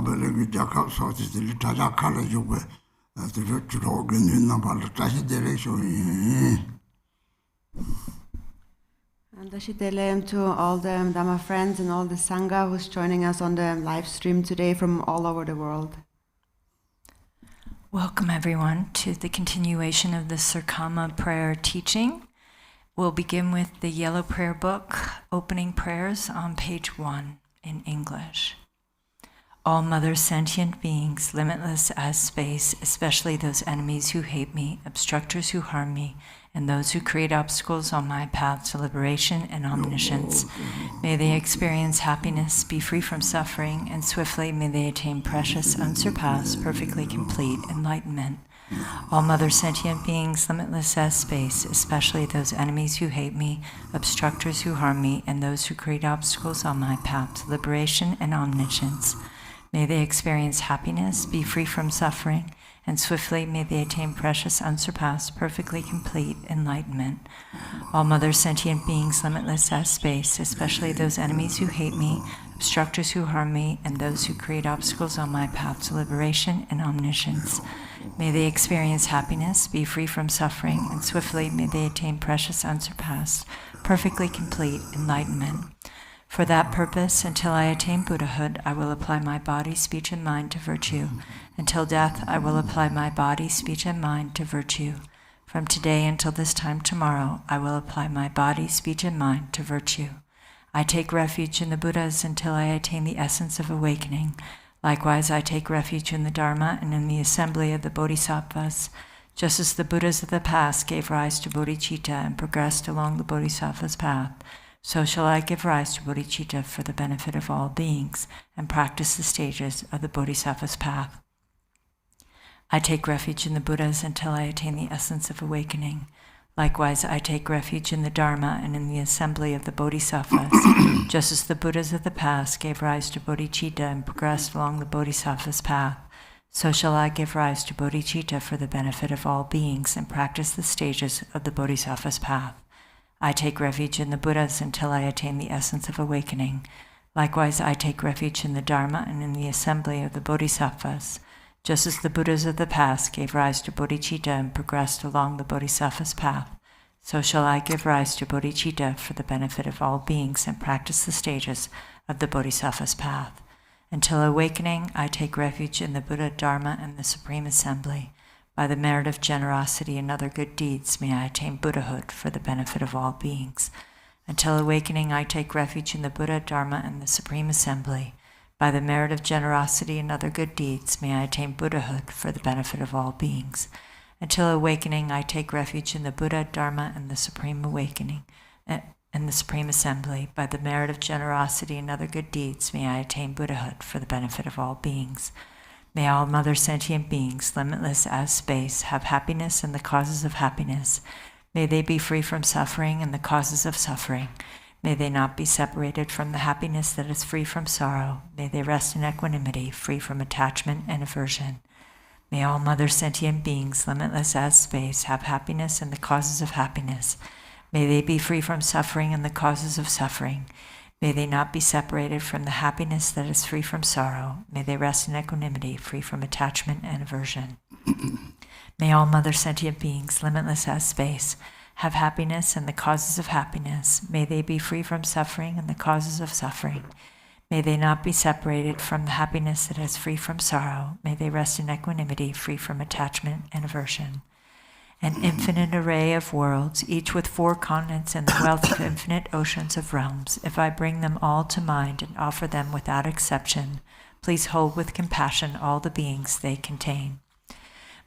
Babelegi Jacob Sotis, the Litaja Color you were the virtual organ in the Tashi direction. And Dashitelem to all the Dhamma friends and all the Sangha who's joining us on the live stream today from all over the world. Welcome everyone to the continuation of the Serkhangma prayer teaching. We'll begin with the Yellow Prayer Book, opening prayers on page 1 in English. All mother sentient beings, limitless as space, especially those enemies who hate me, obstructors who harm me, and those who create obstacles on my path to liberation and omniscience. May they experience happiness, be free from suffering, and swiftly may they attain precious, unsurpassed, perfectly complete enlightenment. All mother sentient beings, limitless as space, especially those enemies who hate me, obstructors who harm me, and those who create obstacles on my path to liberation and omniscience. May they experience happiness, be free from suffering, and swiftly may they attain precious, unsurpassed, perfectly complete enlightenment. All mother sentient beings, limitless as space, especially those enemies who hate me, obstructors who harm me, and those who create obstacles on my path to liberation and omniscience. May they experience happiness, be free from suffering, and swiftly may they attain precious, unsurpassed, perfectly complete enlightenment. For that purpose, until I attain Buddhahood, I will apply my body, speech, and mind to virtue. Until death, I will apply my body, speech, and mind to virtue. From today until this time tomorrow, I will apply my body, speech, and mind to virtue. I take refuge in the Buddhas until I attain the essence of awakening. Likewise, I take refuge in the Dharma and in the assembly of the Bodhisattvas. Just as the Buddhas of the past gave rise to bodhicitta and progressed along the Bodhisattva's path, so shall I give rise to bodhicitta for the benefit of all beings and practice the stages of the Bodhisattva's path. I take refuge in the Buddhas until I attain the essence of awakening. Likewise, I take refuge in the Dharma and in the assembly of the Bodhisattvas. Just as the Buddhas of the past gave rise to bodhicitta and progressed along the Bodhisattva's path, so shall I give rise to bodhicitta for the benefit of all beings and practice the stages of the Bodhisattva's path. I take refuge in the Buddhas until I attain the essence of awakening. Likewise, I take refuge in the Dharma and in the assembly of the Bodhisattvas. Just as the Buddhas of the past gave rise to bodhicitta and progressed along the Bodhisattva's path, so shall I give rise to bodhicitta for the benefit of all beings and practice the stages of the Bodhisattva's path. Until awakening, I take refuge in the Buddha, Dharma, and the Supreme Assembly. By the merit of generosity and other good deeds, may I attain Buddhahood for the benefit of all beings. Until awakening, I take refuge in the Buddha, Dharma, and the Supreme Assembly. By the merit of generosity and other good deeds, may I attain Buddhahood for the benefit of all beings. Until awakening, I take refuge in the Buddha, Dharma, and the Supreme Awakening, and the Supreme Assembly. By the merit of generosity and other good deeds, may I attain Buddhahood for the benefit of all beings. May all mother sentient beings, limitless as space, have happiness and the causes of happiness. May they be free from suffering and the causes of suffering. May they not be separated from the happiness that is free from sorrow. May they rest in equanimity, free from attachment and aversion. May all mother sentient beings, limitless as space, have happiness and the causes of happiness. May they be free from suffering and the causes of suffering. May they not be separated from the happiness that is free from sorrow. May they rest in equanimity, free from attachment and aversion. May all mother sentient beings, limitless as space, have happiness and the causes of happiness. May they be free from suffering and the causes of suffering. May they not be separated from the happiness that is free from sorrow. May they rest in equanimity, free from attachment and aversion. An infinite array of worlds, each with 4 continents and the wealth of infinite oceans of realms, if I bring them all to mind and offer them without exception, please hold with compassion all the beings they contain.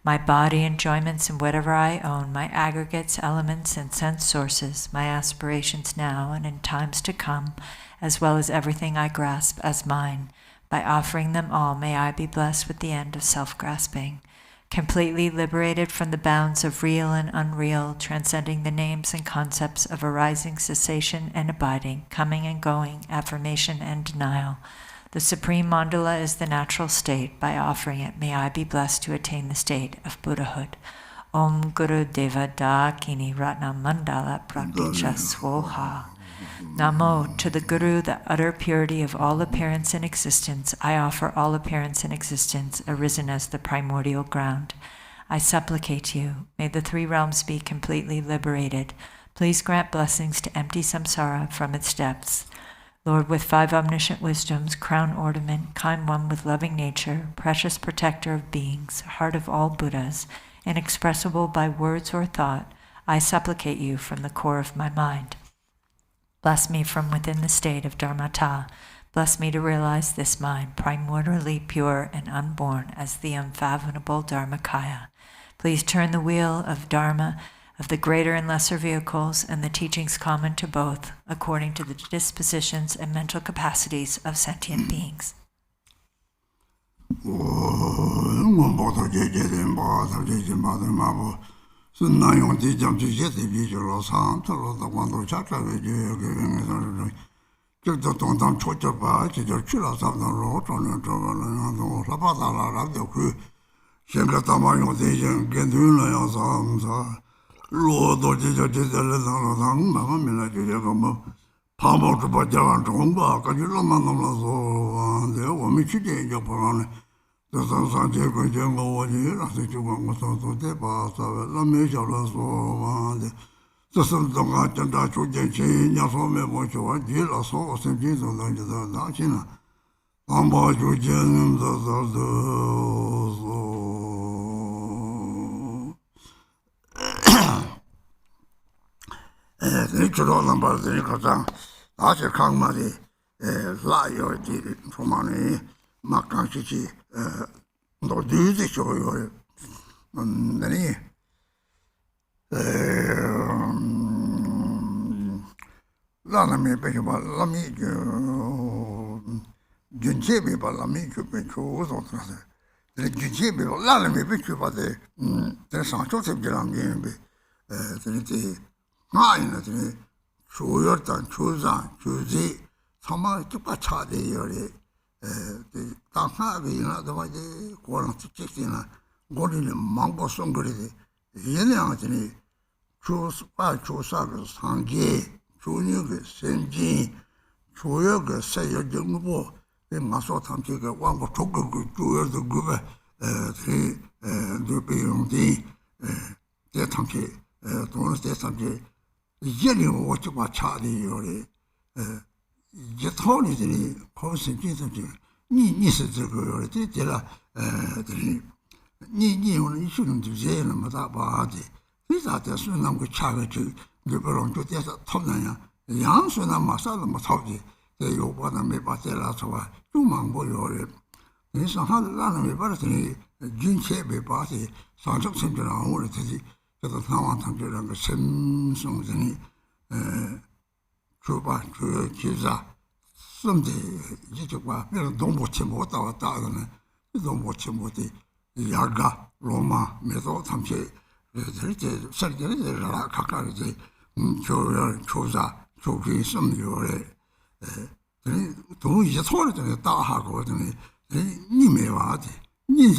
My body, enjoyments, and whatever I own, my aggregates, elements, and sense sources, my aspirations now and in times to come, as well as everything I grasp as mine, by offering them all, may I be blessed with the end of self-grasping. Completely liberated from the bounds of real and unreal, transcending the names and concepts of arising, cessation, and abiding, coming and going, affirmation and denial. The supreme mandala is the natural state. By offering it, may I be blessed to attain the state of Buddhahood. Om Guru Deva Da Kini Ratna Mandala Prakticha Swoha. Namo, to the Guru, the utter purity of all appearance and existence, I offer all appearance and existence arisen as the primordial ground. I supplicate you, may the three realms be completely liberated. Please grant blessings to empty samsara from its depths. Lord, with five omniscient wisdoms, crown ornament, kind one with loving nature, precious protector of beings, heart of all Buddhas, inexpressible by words or thought, I supplicate you from the core of my mind. Bless me from within the state of Dharmata. Bless me to realize this mind, primordially pure and unborn as the unfathomable Dharmakaya. Please turn the wheel of Dharma, of the greater and lesser vehicles, and the teachings common to both, according to the dispositions and mental capacities of sentient beings. Serkhangma la yo di romani makanchi no duzi shoyo nani la me pe ba la mi junche be ba la mi pe ko so tra le junche be la me pe ba de sancho se giran be te 나 조였던 조상 조지 정말 똑같이 요리 당하비나 도마지 고랑 찍찍이나 고리는 망고 송거리지 얘네한테는 조사를 상계 조력의 senji 조역의 세여 정보 마소 탐지가 왕고 독극 조여도 그거 도비용디 대탐지 돈을 대탐지 이제는 어떻게 차리 요리 이제 돈이들이 거기서 계속지 니스 저거 요리 되라 니 오늘 이슈는 주제는 뭐다 봐지 비자대 순남 그 차가 저 그런 거 돼서 톱나냐 양수나 마사도 뭐 톱지 내 요보다 몇 바텔라서 와 좀만 보여래 그래서 하나는 왜 버렸더니 진체배 봐지 상적 생겨나 오늘 되지 그래서 상황 탐지라는 거 sem성전이 주바 그 기자 선대 이쪽과 그런 동보치 못다 왔다 하는 동보치 못이 야가 로마 메소 탐지 이제 설계를 가까이 이제 조사 조기 섬요래 또 이제 소리를 다 하고 그러더니 니 와지 니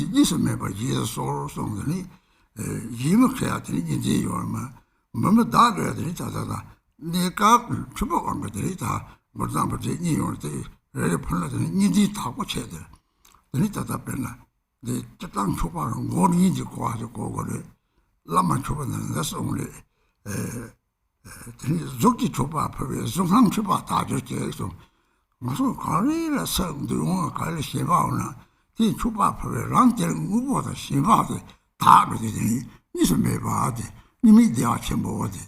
봐 예수 소송더니 이목해야 되니 이제 요마 뭐뭐 다 그래야 되니 자자다 내가 주복한 것들이 다 뭐다 뭐지 이요한테 왜 풀려더니 니지 타고 쳐야 돼 되니 자자변나 내 적당 초반은 고리지 고가지고 그거를 라만 초반은 그래서 오늘 되니 적기 초반 앞에 성상 초반 다 저기서 무슨 가리라 성도가 가리 시바오나 이 초반 앞에 랑들 무보다 시바데 다 그러더니 이서 매봐지 이미 대학에 뭐지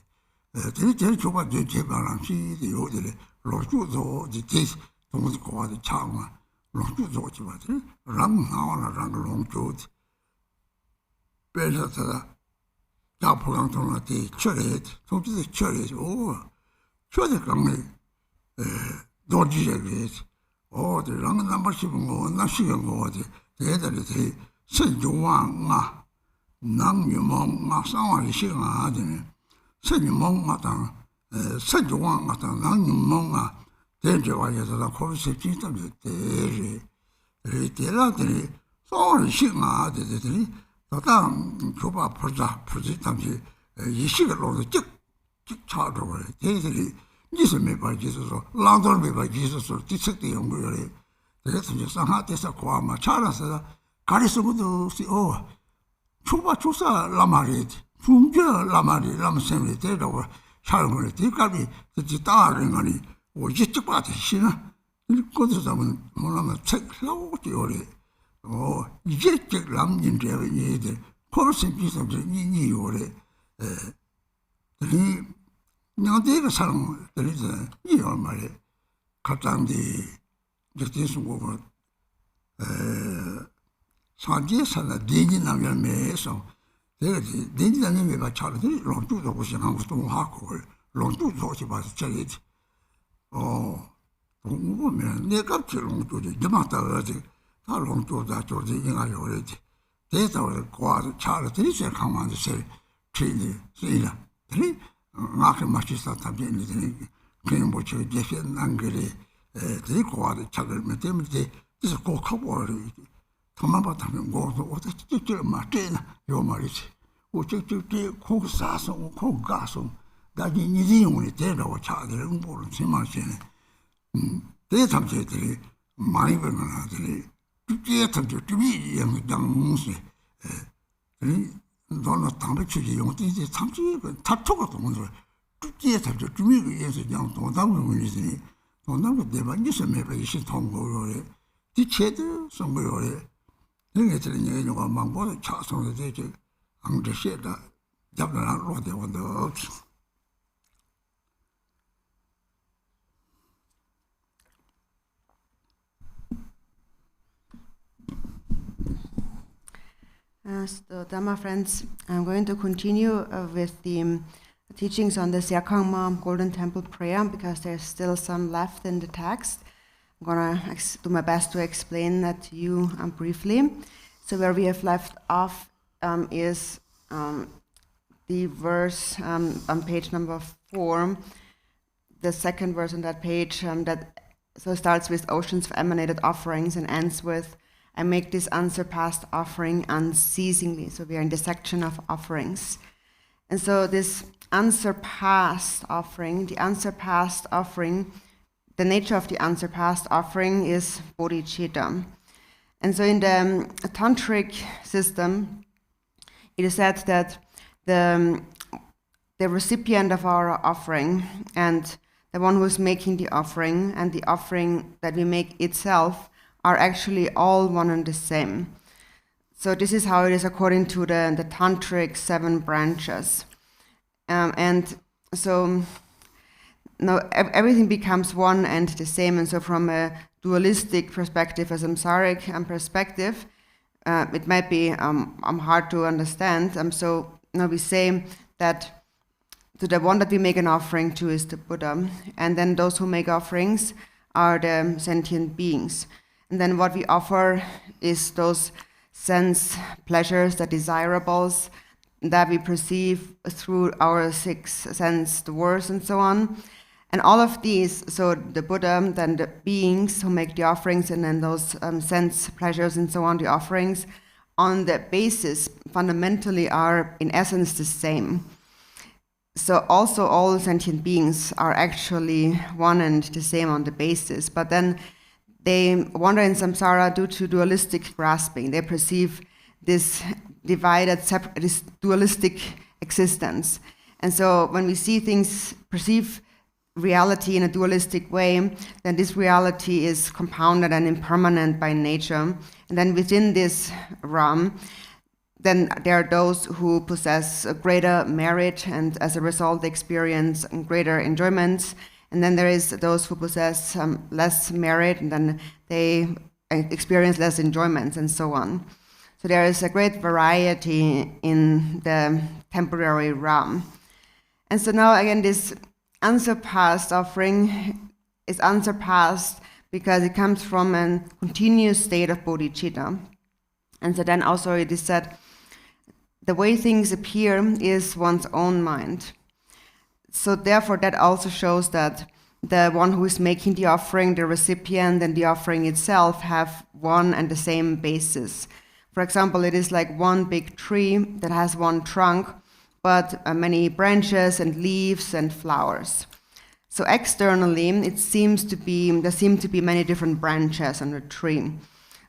제일 초반 제발랑 시디 요들이 로주도 이제 동무 거기 차마 로주도 지마지 랑 나와라 랑 롱주지 배서다 자포강 통한테 처리 통지도 처리 오 처리 강에 도지에게 어디랑 넘버 15거 나시는 거지 얘들이 대 선종왕아 낭유몽 상황이 시행하더니 선유몽마다 선종왕마다 낭유몽아 대저와에서 거기서 진짜로 대리 대라들이 상황이 시행하더니 또 교바 풀자 풀지 당시 이 시간으로 쭉 차도록 대들이 Jesus me by Jesus, London me by Jesus, or Tisak the Younger. That's just a hot as a quama, Charles, Carisum see, oh, Chuba Chusa Lamarit, Funja Lamari, Lamsemi, dead over Charmony, Tikabi, the guitar in money, or Jitapati, Shina. Il goes on Monama check low theory. Oh, jet lam in there, the person piece of the Nini or the Nandega Salon, there is a year, my Katan the justice over Sanjay Sala, Dini Naga May, so there is Dini name by Charlie, long to the ocean, I was to Hako, long to the about the charity. Oh. 내 값을 롱도지 저마다지 다 롱도다 저지 인가 요래지 대사를 고아서 차를 들이서 강만도 세 트리니 쓰이라 트리 마크 마치스타 탑제니 그냥 뭐 저기 제시한 안그리 들이 고아서 차를 mettermi 그래서 꼭 커버리 도만 받으면 고도 어디 찍찍 맞대나 요 말이지 어쩌찍찍 고 사서 고 가서 나중에 니지용이 되라고 차들 응보를 심하시네 대 탐제들이 많이 보는 아들이 뒤에 탐제 뒤에 양무시 그 너는 담배 취지 용도 이제 탐지 다투고 동서 뒤에 탐제 뒤에 위해서 양 동담을 문제니 동담을 대반이서 매번 이시 통고를 뒤체도 선거를 능해들은 얘기가 망보는 차선에 되게 안되시다 잡는 로데 원도 So, Dhamma friends, I'm going to continue with the teachings on the Serkhangma Golden Temple prayer because there's still some left in the text. I'm going to do my best to explain that to you briefly. So where we have left off is the verse on page number 4, the second verse on that page that so starts with oceans of emanated offerings and ends with I make this unsurpassed offering unceasingly. So we are in the section of offerings. And so this unsurpassed offering, the nature of the unsurpassed offering is bodhicitta. And so in the tantric system, it is said that the recipient of our offering and the one who is making the offering and the offering that we make itself are actually all one and the same. So this is how it is according to the tantric 7 branches. And so now everything becomes one and the same. And so from a dualistic perspective, a samsaric perspective, it might be hard to understand. So now we say that to the one that we make an offering to is the Buddha. And then those who make offerings are the sentient beings. And then what we offer is those sense pleasures, the desirables that we perceive through our 6 sense doors and so on. And all of these, so the Buddha, then the beings who make the offerings, and then those sense pleasures and so on, the offerings, on the basis fundamentally are in essence the same. So also all sentient beings are actually one and the same on the basis, but then they wander in samsara due to dualistic grasping. They perceive this divided, this dualistic existence. And so when we see things, perceive reality in a dualistic way, then this reality is compounded and impermanent by nature. And then within this realm, then there are those who possess a greater merit and as a result they experience greater enjoyments. And then there is those who possess less merit, and then they experience less enjoyments, and so on. So there is a great variety in the temporary realm. And so now again, this unsurpassed offering is unsurpassed because it comes from a continuous state of bodhicitta. And so then also it is said, the way things appear is one's own mind. So therefore, that also shows that the one who is making the offering, the recipient, and the offering itself have one and the same basis. For example, it is like one big tree that has one trunk, but many branches and leaves and flowers. So externally, there seem to be many different branches on the tree.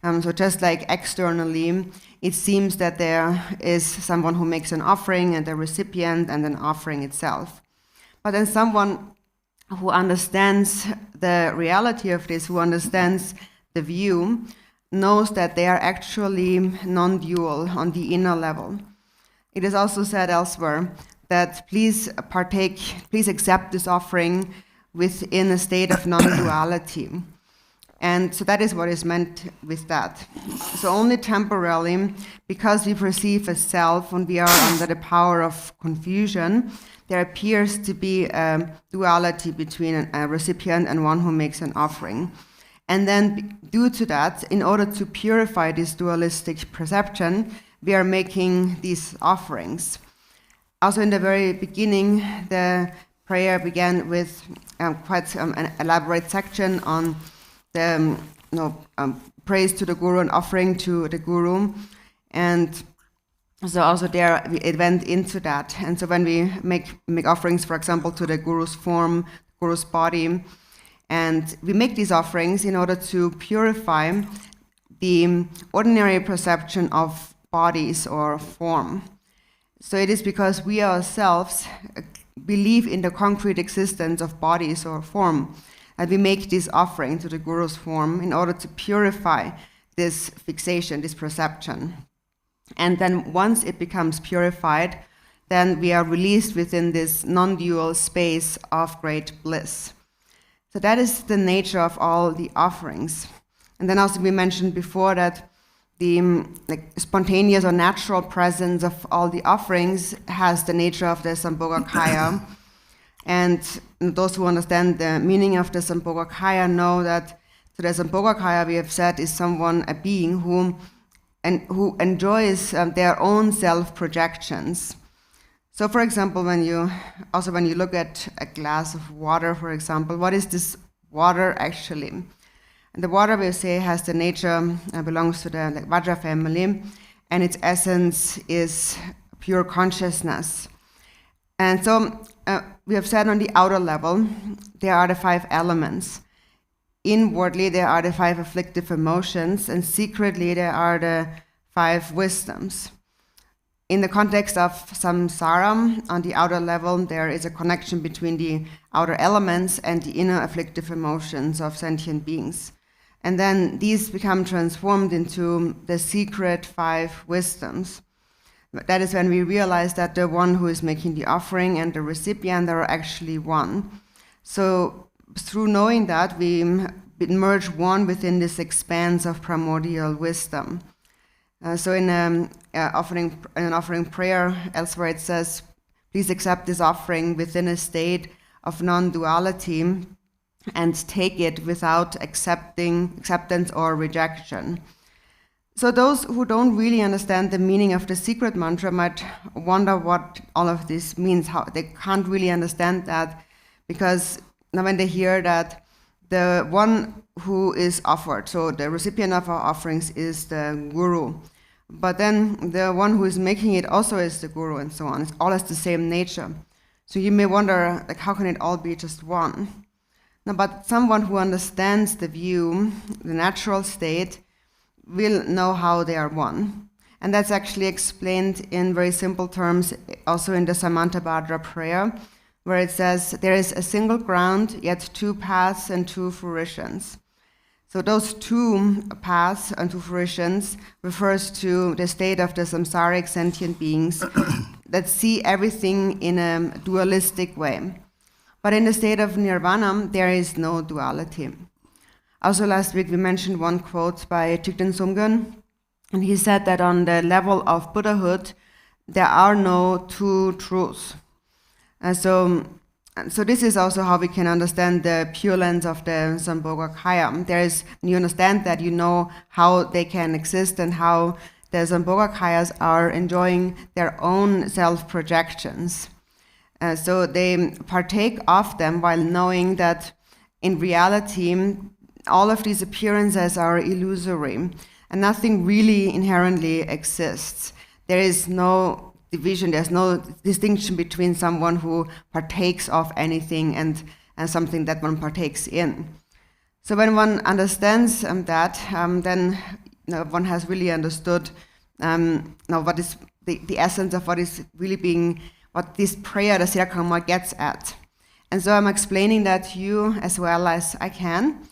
So just like externally, it seems that there is someone who makes an offering and a recipient and an offering itself. But then someone who understands the reality of this, who understands the view, knows that they are actually non-dual on the inner level. It is also said elsewhere that please accept this offering within a state of non-duality. And so that is what is meant with that. So only temporarily, because we perceive a self when we are under the power of confusion, there appears to be a duality between a recipient and one who makes an offering. And then due to that, in order to purify this dualistic perception, we are making these offerings. Also in the very beginning, the prayer began with quite an elaborate section on the praise to the Guru and offering to the Guru. And so also there it went into that. And so when we make offerings, for example, to the Guru's form, Guru's body, and we make these offerings in order to purify the ordinary perception of bodies or form. So it is because we ourselves believe in the concrete existence of bodies or form that we make this offering to the Guru's form in order to purify this fixation, this perception. And then once it becomes purified, then we are released within this non-dual space of great bliss. So that is the nature of all the offerings. And then also we mentioned before that the spontaneous or natural presence of all the offerings has the nature of the Sambhogakaya. And those who understand the meaning of the Sambhogakaya know that the Sambhogakaya, we have said, is a being who enjoys their own self-projections. So for example, when you look at a glass of water, for example, what is this water actually? And the water, we say, has the nature, belongs to the Vajra family, and its essence is pure consciousness. And so we have said on the outer level, there are the 5 elements. Inwardly, there are the 5 afflictive emotions, and secretly, there are the 5 wisdoms. In the context of samsara, on the outer level, there is a connection between the outer elements and the inner afflictive emotions of sentient beings. And then these become transformed into the secret 5 wisdoms. That is when we realize that the one who is making the offering and the recipient are actually one. So through knowing that, we merge one within this expanse of primordial wisdom. So in an offering prayer, elsewhere it says, please accept this offering within a state of non-duality and take it without acceptance or rejection. So those who don't really understand the meaning of the secret mantra might wonder what all of this means. How they can't really understand that, because now when they hear that the one who is offered, so the recipient of our offerings is the Guru, but then the one who is making it also is the Guru, and so on. It all has the same nature. So you may wonder, how can it all be just one? No, but someone who understands the view, the natural state, will know how they are one. And that's actually explained in very simple terms also in the Samantabhadra prayer, where it says, there is a single ground, yet 2 paths and 2 fruitions. So those 2 paths and 2 fruitions refers to the state of the samsaric sentient beings that see everything in a dualistic way. But in the state of nirvana, there is no duality. Also last week we mentioned one quote by Thigden Sumgön, and he said that on the level of Buddhahood, there are no 2 truths. So this is also how we can understand the pure lens of the Sambhogakaya. You understand that, you know how they can exist and how the Sambhogakayas are enjoying their own self-projections. So they partake of them while knowing that in reality, all of these appearances are illusory and nothing really inherently exists. There is no division, there's no distinction between someone who partakes of anything and and something that one partakes in. So when one understands that, then one has really understood what is the essence of what is really being, what this prayer, the Serkhangma, gets at. And so I'm explaining that to you as well as I can.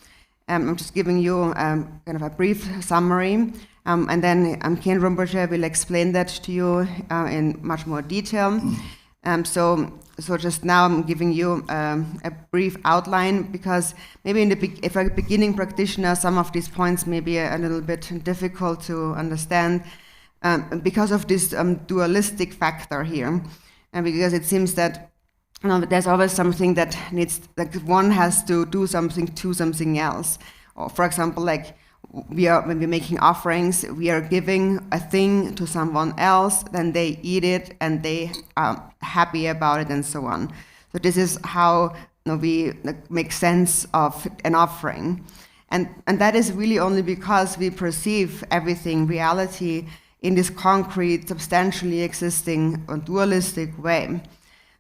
I'm just giving you kind of a brief summary, and then Garchen Rinpoche will explain that to you in much more detail. So just now I'm giving you a brief outline, because maybe if a beginning practitioner, some of these points may be a little bit difficult to understand because of this dualistic factor here, and because it seems that there's always something that needs, like one has to do something to something else. Or for example, like when we're making offerings, we are giving a thing to someone else, then they eat it and they are happy about it and so on. So this is how we make sense of an offering. And that is really only because we perceive everything, reality, in this concrete, substantially existing, dualistic way.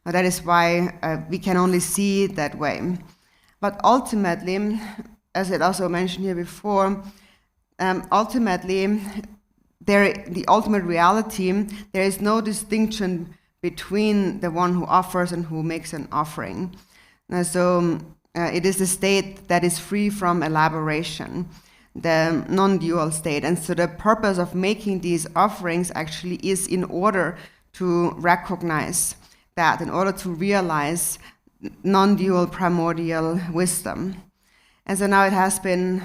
That is why we can only see it that way. But ultimately, as it also mentioned here before, ultimately, the ultimate reality, there is no distinction between the one who offers and who makes an offering. So it is the state that is free from elaboration, the non-dual state. And so the purpose of making these offerings actually is in order to recognize that, in order to realize non-dual primordial wisdom. And so now it has been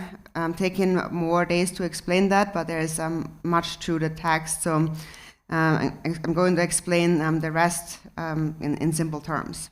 taking more days to explain that, but there is much to the text. So I'm going to explain the rest in simple terms.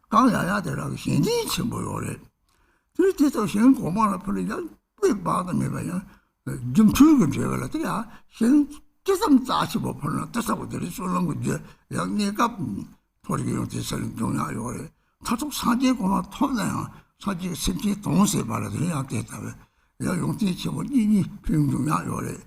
강야야들하고 신이 침보요래. 그래서 신 고마나 풀리자 왜 받으면 봐요. 좀 죽은 제가 그래야 신 계산 45%는 뜻하고들이 쏠는 거지. 양내가 버리기로 됐을 중요하요래. 타족 사제 고마 토나야. 사제 심지 동세 말들이 약됐다고. 야 용티 치고 이니 평중야요래.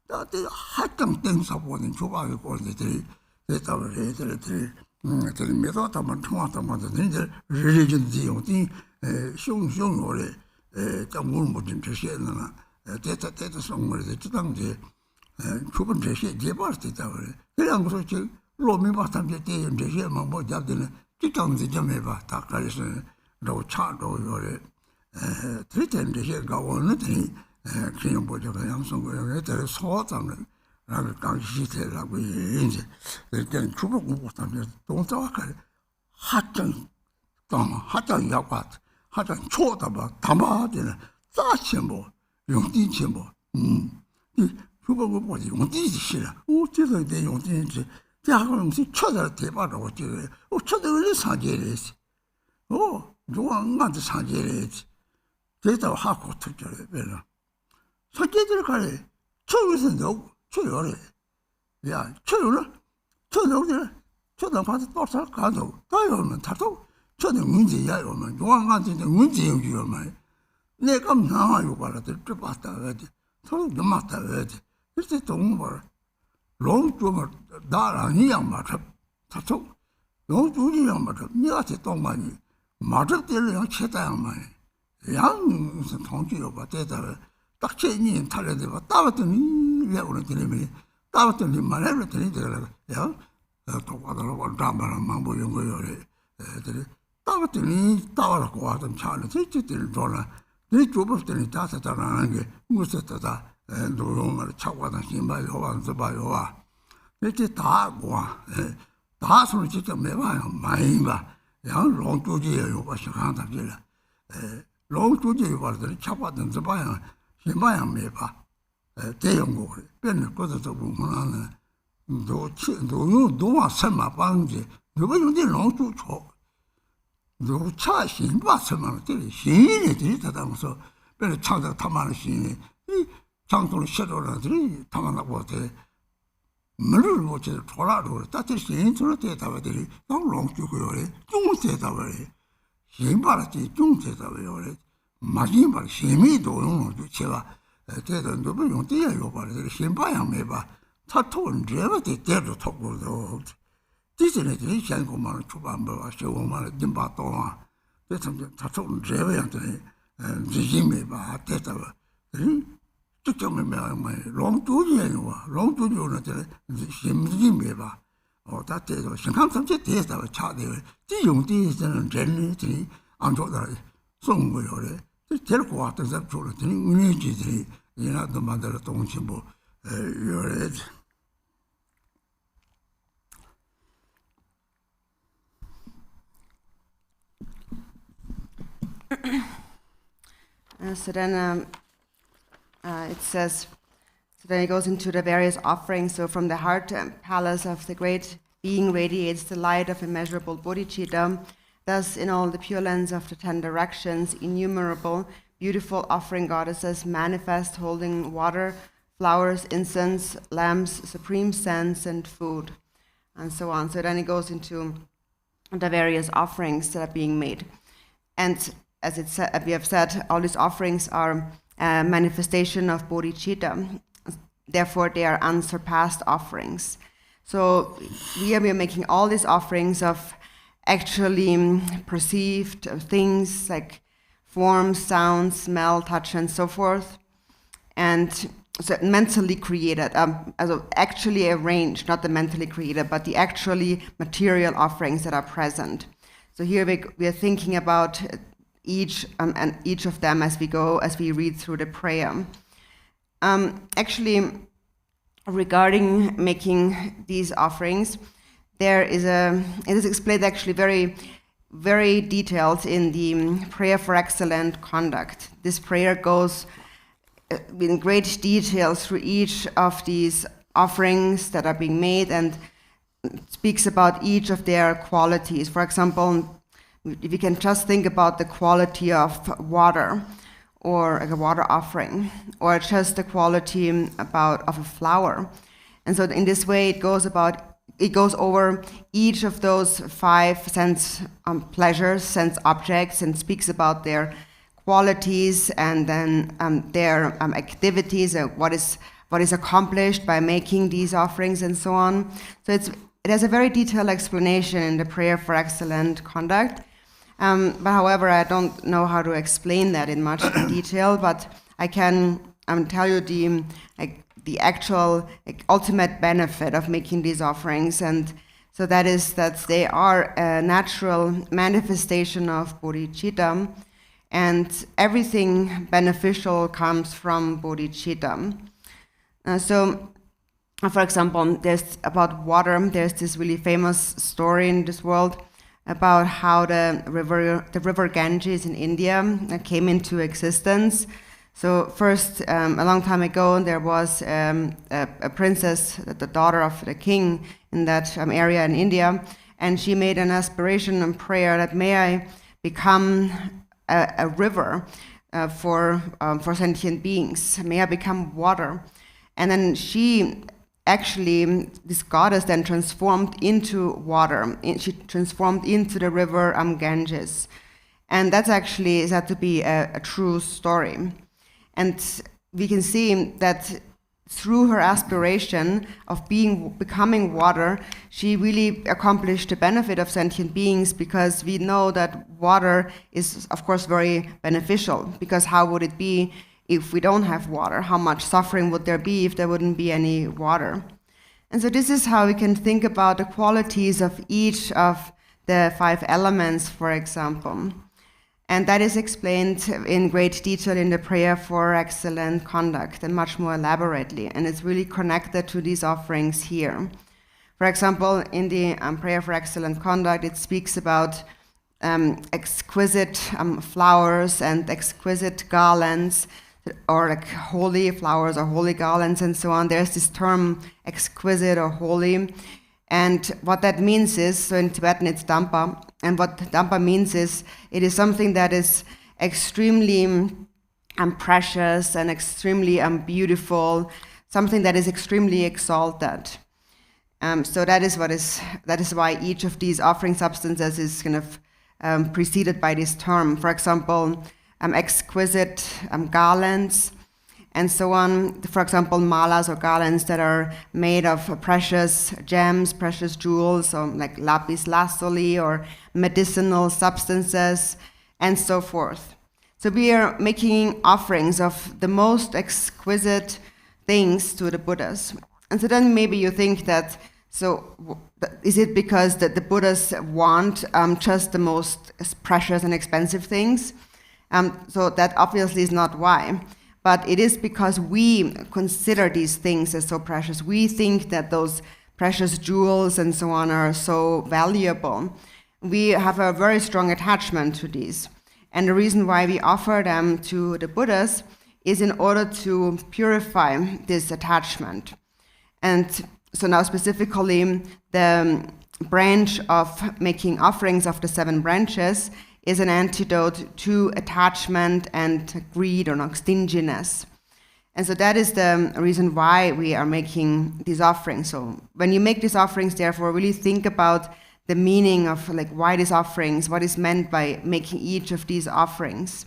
나한테 하장 땡사보는 조각이 꼴들이 됐다고 해들이 메도 담은 통화담은 이제 리리전지 용티 숑숑요래. 장물 뭐좀 제시했나. 대타 성물에 주당제 주번 제시 제발 됐다고 그래. 그냥 그래서 저 로미 바탕에 대연 제시만 뭐 잡되는 주당제 좀 해봐. 다 가려서 로 차도 요래. 드리텐 제시가 오는데 그냥 보자가 양성고에 대해 소장을 라고 강시되라고 이제 일단 주복 못하면 동사와가 하장 하장 약과 하장 초다봐 담아되는 싸치뭐 용띠치뭐 이 주복을 보지 용띠지 싫어 어째서 내 용띠인지 대학은 무슨 쳐다 대바라고 지금 쳐다를 사제래지 누구한테 사제래지 대다 하고 특별히 별로 사제들 가래 처음에서 너 초요래. 야, 초요는 초노들 초등파서 또살 가도 다요면 다도 초등 문제야 요면 요한한테 문제 용기요면 내가 나와요 봐라들 좀 봤다 그러지. 서로 좀 맞다 그러지. 그때 동물 롱주면 나랑이야 맞아. 다도 롱주이야 맞아. 니한테 동만이 맞을 때는 최다양 말이. 양 무슨 통지요 봐 대다 딱 제니 탈래돼 봐. 따봤더니 오는 드림이 따봤더니 말해를 드리더라고. 야, 똑바로 담바랑 망보 연거요래. 애들이 따봤더니 따와라고 하던 차는 들들 돌아. 네 좁을 따뜻하다는 게 무엇이다. 노동을 차고하던 신발 요한서 봐요. 이렇게 다 모아. 다 손을 직접 매봐요. 많이 봐. 양 롱조지에 요가 시작한다 빌라. 롱조지에 요가들이 차고하던 서 봐요. 신발양 매봐. 대형국을 빼는 것도 보면은 노와 설마 방지 누가 용대 농주 줘 노차 신바 설마 들이 신이 들이다면서 빼는 창작 탐하는 신이 이 장소를 셔도라들이 탐하고 어때 물을 못 제대로 돌아로 따뜻히 신이 들었대다버들이 너무 농주고요래 중대다버리 신바라지 중대다버리 마지막 신이 도용을 제가 대단 너무 용띠야 요바를 신바양 매봐 타토는 제가 대대로 토고도 디즈니들이 생고만 초반부가 쇼만 dim바도와 대참 타토는 제가한테 지지매봐 대다가 특정을 매면 롱조지예요 롱조지는 심지매봐 다때도 신강삼체 대다가 차대요 지용띠에서는 젤리들이 안 좋더라 송고요래 데리고 왔던 사람 졸았더니 은혜지들이 이나도 만들어 동시 뭐 요래 So then it says, so then it goes into the various offerings. So from the heart palace of the great being radiates the light of immeasurable bodhicitta. Thus, in all the pure lens of the 10 directions, innumerable, beautiful offering goddesses manifest holding water, flowers, incense, lamps, supreme scents, and food, and so on. So then it goes into the various offerings that are being made. And as we have said, all these offerings are a manifestation of bodhicitta. Therefore, they are unsurpassed offerings. So here we are making all these offerings of actually perceived things like form, sound, smell, touch, and so forth. And so mentally created, also actually arranged, not the mentally created, but the actually material offerings that are present. So here we are thinking about each and each of them as we read through the prayer. Actually, regarding making these offerings, it is explained actually very, very detailed in the prayer for excellent conduct. This prayer goes in great detail through each of these offerings that are being made and speaks about each of their qualities. For example, if you can just think about the quality of water, or like a water offering, or just the quality of a flower. And so in this way, it goes over each of those 5 sense pleasures, sense objects, and speaks about their qualities and then their activities, what is accomplished by making these offerings and so on. So it has a very detailed explanation in the Prayer for Excellent Conduct. But however, I don't know how to explain that in much detail, but I can tell you the actual ultimate benefit of making these offerings. And so that is that they are a natural manifestation of bodhicitta, and everything beneficial comes from bodhicitta. So, for example, there's about water, there's this really famous story in this world about how the river Ganges in India came into existence. So first, a long time ago, there was a princess, the daughter of the king in that area in India, and she made an aspiration and prayer that may I become a river for sentient beings, may I become water. And then this goddess then transformed into water. She transformed into the river Ganges. And that's actually said to be a true story. And we can see that through her aspiration of becoming water, she really accomplished the benefit of sentient beings, because we know that water is, of course, very beneficial, because how would it be if we don't have water? How much suffering would there be if there wouldn't be any water? And so this is how we can think about the qualities of each of the 5 elements, for example. And that is explained in great detail in the Prayer for Excellent Conduct, and much more elaborately. And it's really connected to these offerings here. For example, in the Prayer for Excellent Conduct, it speaks about exquisite flowers and exquisite garlands, or like holy flowers or holy garlands and so on. There's this term exquisite or holy. And what that means is, so in Tibetan it's dampa, and what dampa means is it is something that is extremely precious and extremely beautiful, something that is extremely exalted. So that is why each of these offering substances is kind of preceded by this term. For example, exquisite garlands and so on. For example, malas or garlands that are made of precious gems, precious jewels, or like lapis lazuli, or medicinal substances, and so forth. So we are making offerings of the most exquisite things to the Buddhas. And so then maybe you think that, so is it because that the Buddhas want just the most precious and expensive things? So that obviously is not why. But it is because we consider these things as so precious. We think that those precious jewels and so on are so valuable. We have a very strong attachment to these. And the reason why we offer them to the Buddhas is in order to purify this attachment. And so now specifically, the branch of making offerings of the 7 branches is an antidote to attachment and greed or stinginess. And so that is the reason why we are making these offerings. So when you make these offerings, therefore, really think about the meaning of like why these offerings, what is meant by making each of these offerings.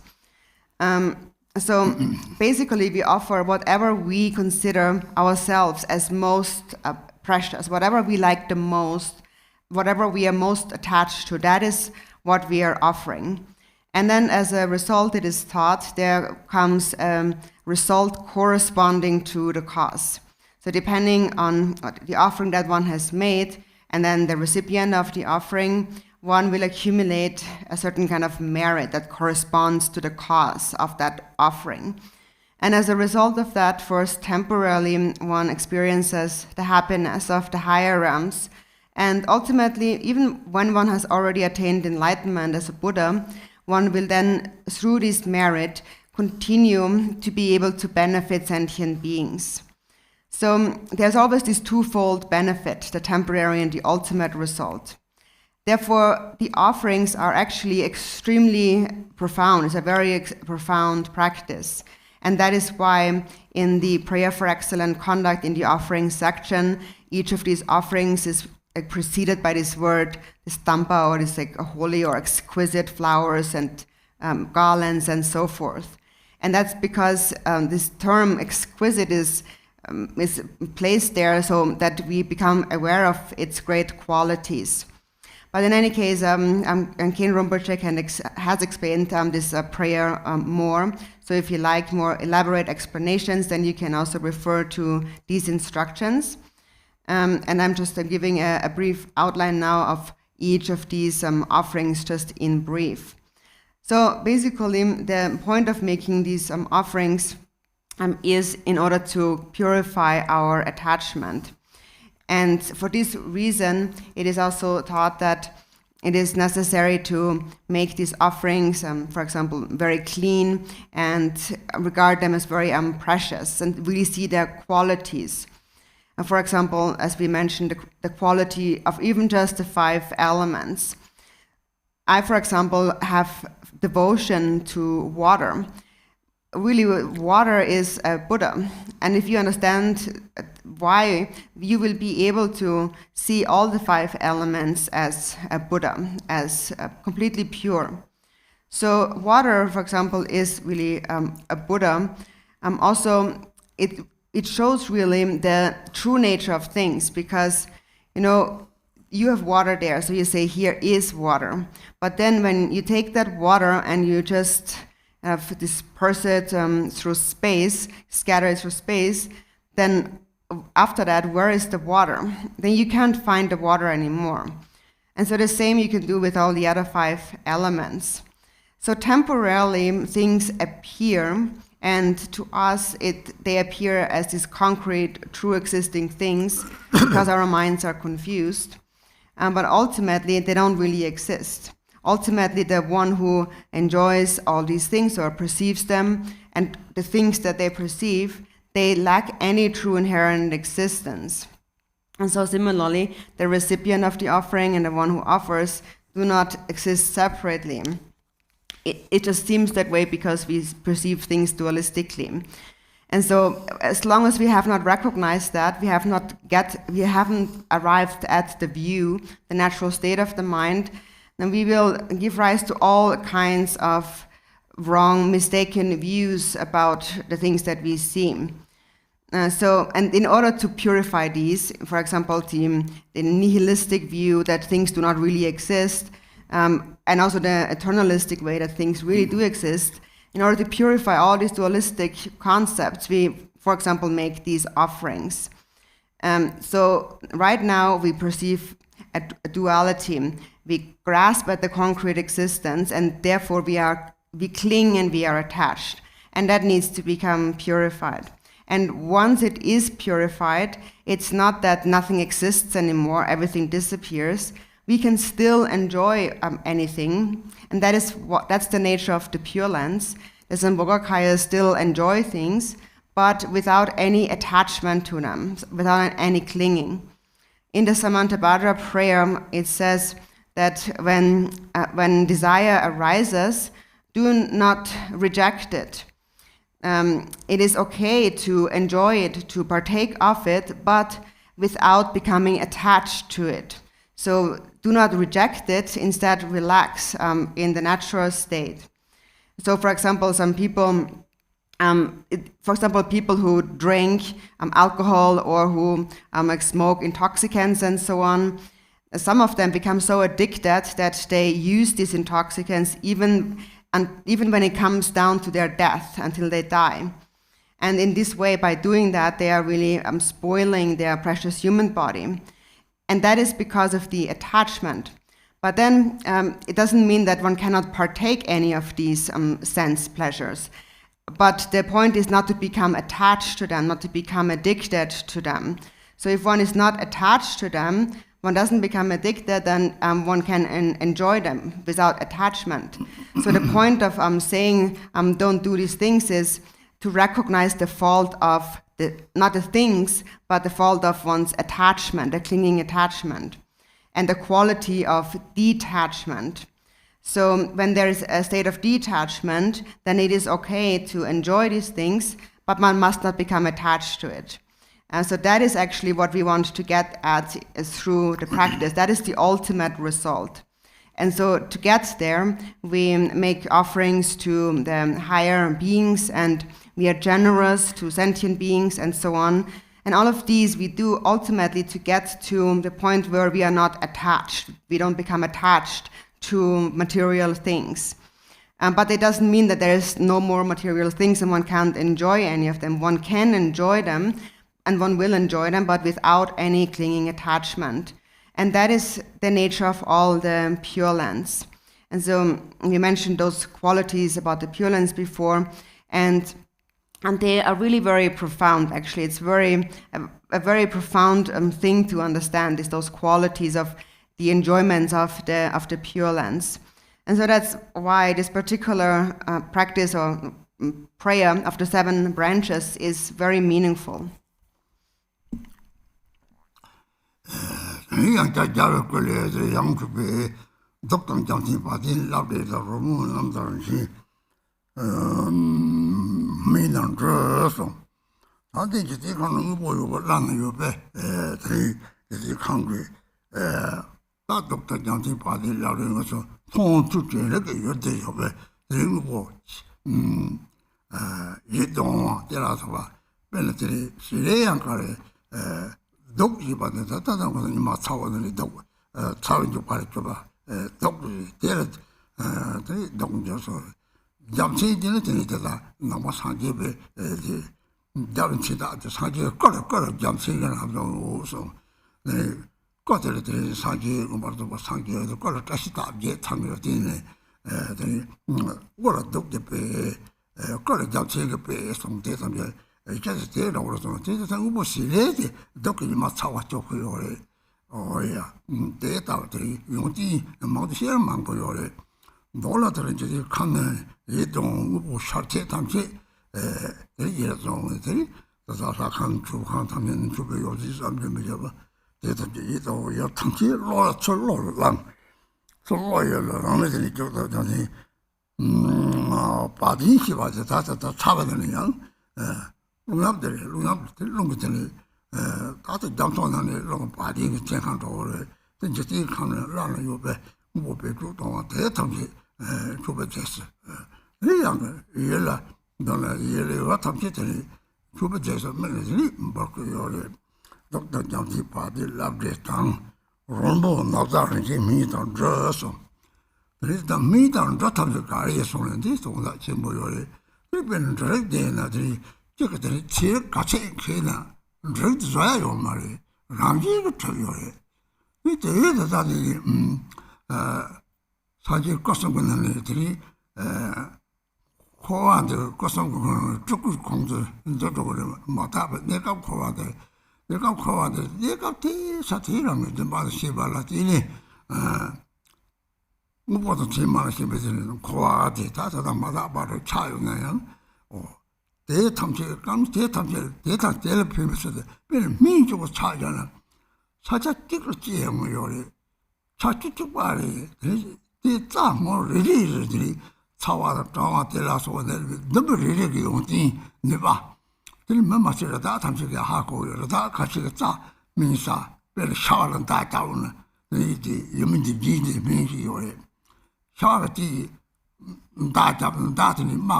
So basically we offer whatever we consider ourselves as most precious, whatever we like the most, whatever we are most attached to, that is what we are offering. And then as a result, it is taught, there comes a result corresponding to the cause. So depending on the offering that one has made, and then the recipient of the offering, one will accumulate a certain kind of merit that corresponds to the cause of that offering. And as a result of that, first temporarily, one experiences the happiness of the higher realms. And ultimately, even when one has already attained enlightenment as a Buddha, one will then, through this merit, continue to be able to benefit sentient beings. So there's always this twofold benefit, the temporary and the ultimate result. Therefore, the offerings are actually extremely profound. It's a very profound practice. And that is why in the Prayer for Excellent Conduct, in the offering section, each of these offerings is preceded by this word, this tampa, or this like holy or exquisite flowers and garlands and so forth. And that's because this term exquisite is placed there so that we become aware of its great qualities. But in any case, Garchen Rinpoche has explained this prayer more. So if you like more elaborate explanations, then you can also refer to these instructions. And I'm just giving a brief outline now of each of these offerings, just in brief. So basically, the point of making these offerings is in order to purify our attachment. And for this reason, it is also thought that it is necessary to make these offerings, for example, very clean and regard them as very precious and really see their qualities. For example, as we mentioned, the quality of even just the 5 elements. I, for example, have devotion to water. Really, water is a Buddha. And if you understand why, you will be able to see all the 5 elements as a Buddha, as completely pure. So water, for example, is really a Buddha. Also, it shows really the true nature of things, because, you have water there, so you say, here is water. But then when you take that water and you just disperse it through space, scatter it through space, then after that, where is the water? Then you can't find the water anymore. And so the same you can do with all the other 5 elements. So temporarily, things appear, and to us, they appear as these concrete, true existing things because our minds are confused. But ultimately, they don't really exist. Ultimately, the one who enjoys all these things or perceives them, and the things that they perceive, they lack any true inherent existence. And so similarly, the recipient of the offering and the one who offers do not exist separately. It just seems that way because we perceive things dualistically. And so as long as we have not recognized that, we haven't arrived at the view, the natural state of the mind, then we will give rise to all kinds of wrong, mistaken views about the things that we see. And in order to purify these, for example, the nihilistic view that things do not really exist, and also the eternalistic way that things really do exist, in order to purify all these dualistic concepts, we, for example, make these offerings. So right now we perceive a duality. We grasp at the concrete existence, and therefore we cling and we are attached. And that needs to become purified. And once it is purified, it's not that nothing exists anymore, everything disappears. We can still enjoy anything, and that's the nature of the Pure Lands. The Sambhogakaya still enjoy things, but without any attachment to them, without any clinging. In the Samantabhadra prayer, it says that when desire arises, do not reject it. It is okay to enjoy it, to partake of it, but without becoming attached to it. So do not reject it, instead relax in the natural state. So for example, some people, people who drink alcohol or who smoke intoxicants and so on, some of them become so addicted that they use these intoxicants even when it comes down to their death, until they die. And in this way, by doing that, they are really spoiling their precious human body. And that is because of the attachment. But then it doesn't mean that one cannot partake any of these sense pleasures. But the point is not to become attached to them, not to become addicted to them. So if one is not attached to them, one doesn't become addicted, then one can enjoy them without attachment. So the point of saying don't do these things is to recognize the fault of not the things, but the fault of one's attachment, the clinging attachment. and the quality of detachment. So when there is a state of detachment, then it is okay to enjoy these things, but one must not become attached to it. And so that is actually what we want to get at through the practice. That is the ultimate result. And so to get there, we make offerings to the higher beings, and we are generous to sentient beings and so on. And all of these we do ultimately to get to the point where we are not attached. We don't become attached to material things. But it doesn't mean that there is no more material things and one can't enjoy any of them. One can enjoy them, and one will enjoy them, but without any clinging attachment. And that is the nature of all the Pure Lands. And so we mentioned those qualities about the Pure Lands before, and they are really very profound, actually. It's a very profound thing to understand, is those qualities of the enjoyments of the Pure Lands. And so that's why this particular practice or prayer of the 7 branches is very meaningful.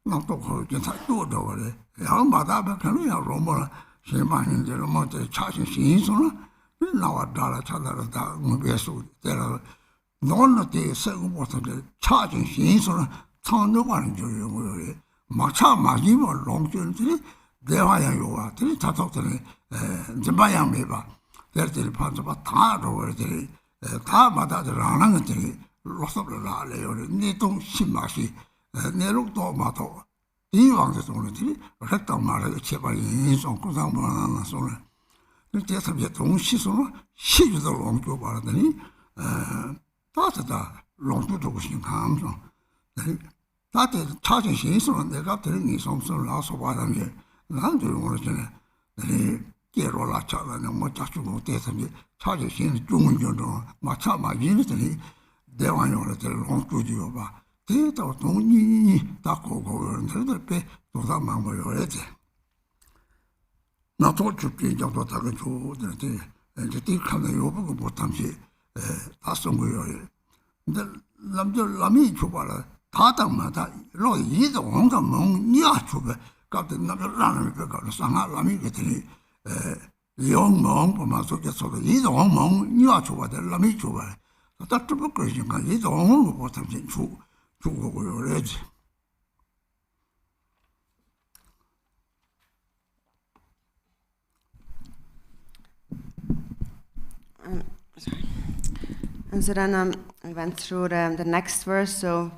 또 거기 다 또도 그래. 양마다 그냥 로마라 세만인데 로마한테 차신 신소나 나와다라 찾아라다 뭐겠어. 내가 너한테 세고 못한데 차신 신소나 천도가는 줄이요. 막차 마지막 롱준들이 대화야 요와 들이 다독들이 저바야 메바 내들 판도바 다로 그들이 다 받아들 안 하는 것들이 로섭을 하래요. 니동 신마시 내록도 마도 이왕에서 오늘들이 했단 말이에요. 제발 인성 구상 못하는 소리. 그래서 이제 동시소는 시주도 롱교 말하더니 다다 롱교 두고 싶은 감성. 다들 차진 신소는 내가 들은 이성을 나서 봐라니 난 줄 모르잖아. 깨로라 차라는 뭐 자주고 대선이 차진 신 중은 정도 마차 마지는더니 대왕으로 될 롱교지요 봐. 대도 돈이 닦고 그런데 배 도담만 보여야지. 나도 죽기 정도 다가 좋은데 이제 뒤카는 요보고 못함지 다 쓴거요. 근데 남이 줘봐라. 다당마다 로 이도 온가 멍이야 줘봐. 갑자기 나를 배가로 상하람이 그랬더니 영멍 보면 속에서도 이도 멍이야 줘봐. 남이 줘봐. 다 뜨고 그러니까 이도 멍을 못함지 주고 그래야지. And so then we went through the next verse. So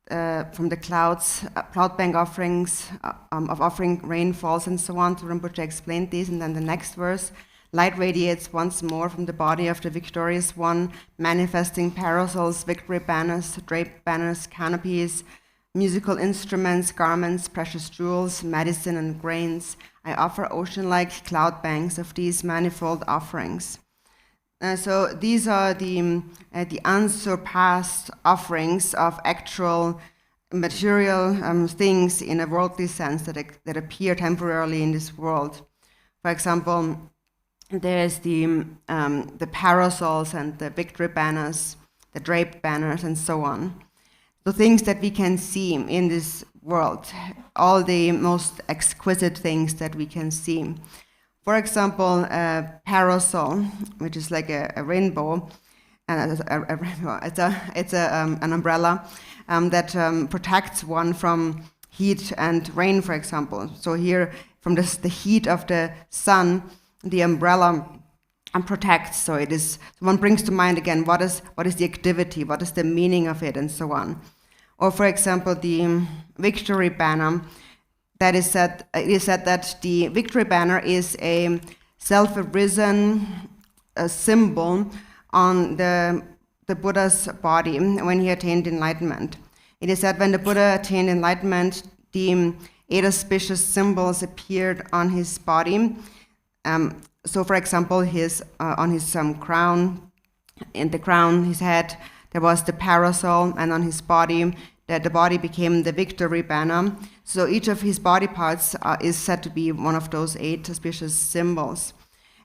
from the clouds, cloud bank offerings of offering rainfalls and so on. Rinpoche explained these, and then the next verse. Light radiates once more from the body of the victorious one, manifesting parasols, victory banners, draped banners, canopies, musical instruments, garments, precious jewels, medicine, and grains. I offer ocean-like cloud banks of these manifold offerings. So these are the unsurpassed offerings of actual material things in a worldly sense that appear temporarily in this world. For example, there's the parasols and the victory banners, the draped banners, and so on. The things that we can see in this world, all the most exquisite things that we can see. For example, a parasol, which is like a rainbow, and it's an umbrella that protects one from heat and rain, for example. So here, from the heat of the sun, the umbrella protects. So it is. One brings to mind again what is the activity, what is the meaning of it, and so on. Or for example, the victory banner. It is said that the victory banner is a self-arisen symbol on the Buddha's body when he attained enlightenment. It is said when the Buddha attained enlightenment, the 8 auspicious symbols appeared on his body. So, for example, on his crown, in the crown, his head, there was the parasol, and on his body, the body became the victory banner. So each of his body parts is said to be one of those 8 auspicious symbols.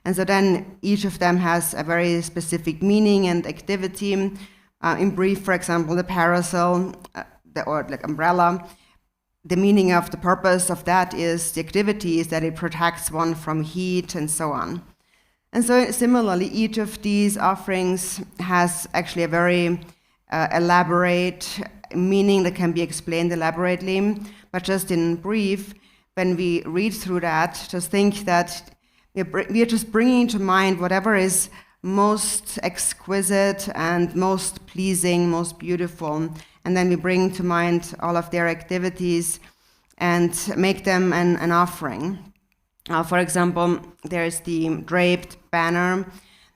And so then each of them has a very specific meaning and activity. In brief, for example, the parasol, or like umbrella, the meaning of the purpose of that is the activity is that it protects one from heat and so on. And so similarly, each of these offerings has actually a very elaborate meaning that can be explained elaborately. But just in brief, when we read through that, just think that we are just bringing to mind whatever is most exquisite and most pleasing, most beautiful, and then we bring to mind all of their activities and make them an offering. For example, there's the draped banner.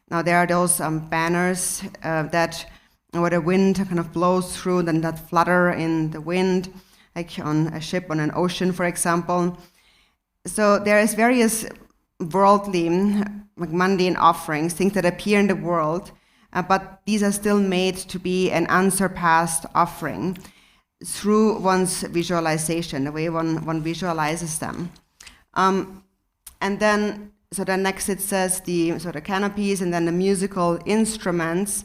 Now there are those banners that where the wind kind of blows through, then that flutter in the wind, like on a ship on an ocean, for example. So there is various worldly, like mundane offerings, things that appear in the world, but these are still made to be an unsurpassed offering through one's visualization, the way one visualizes them. And then, so then next it says the canopies and then the musical instruments,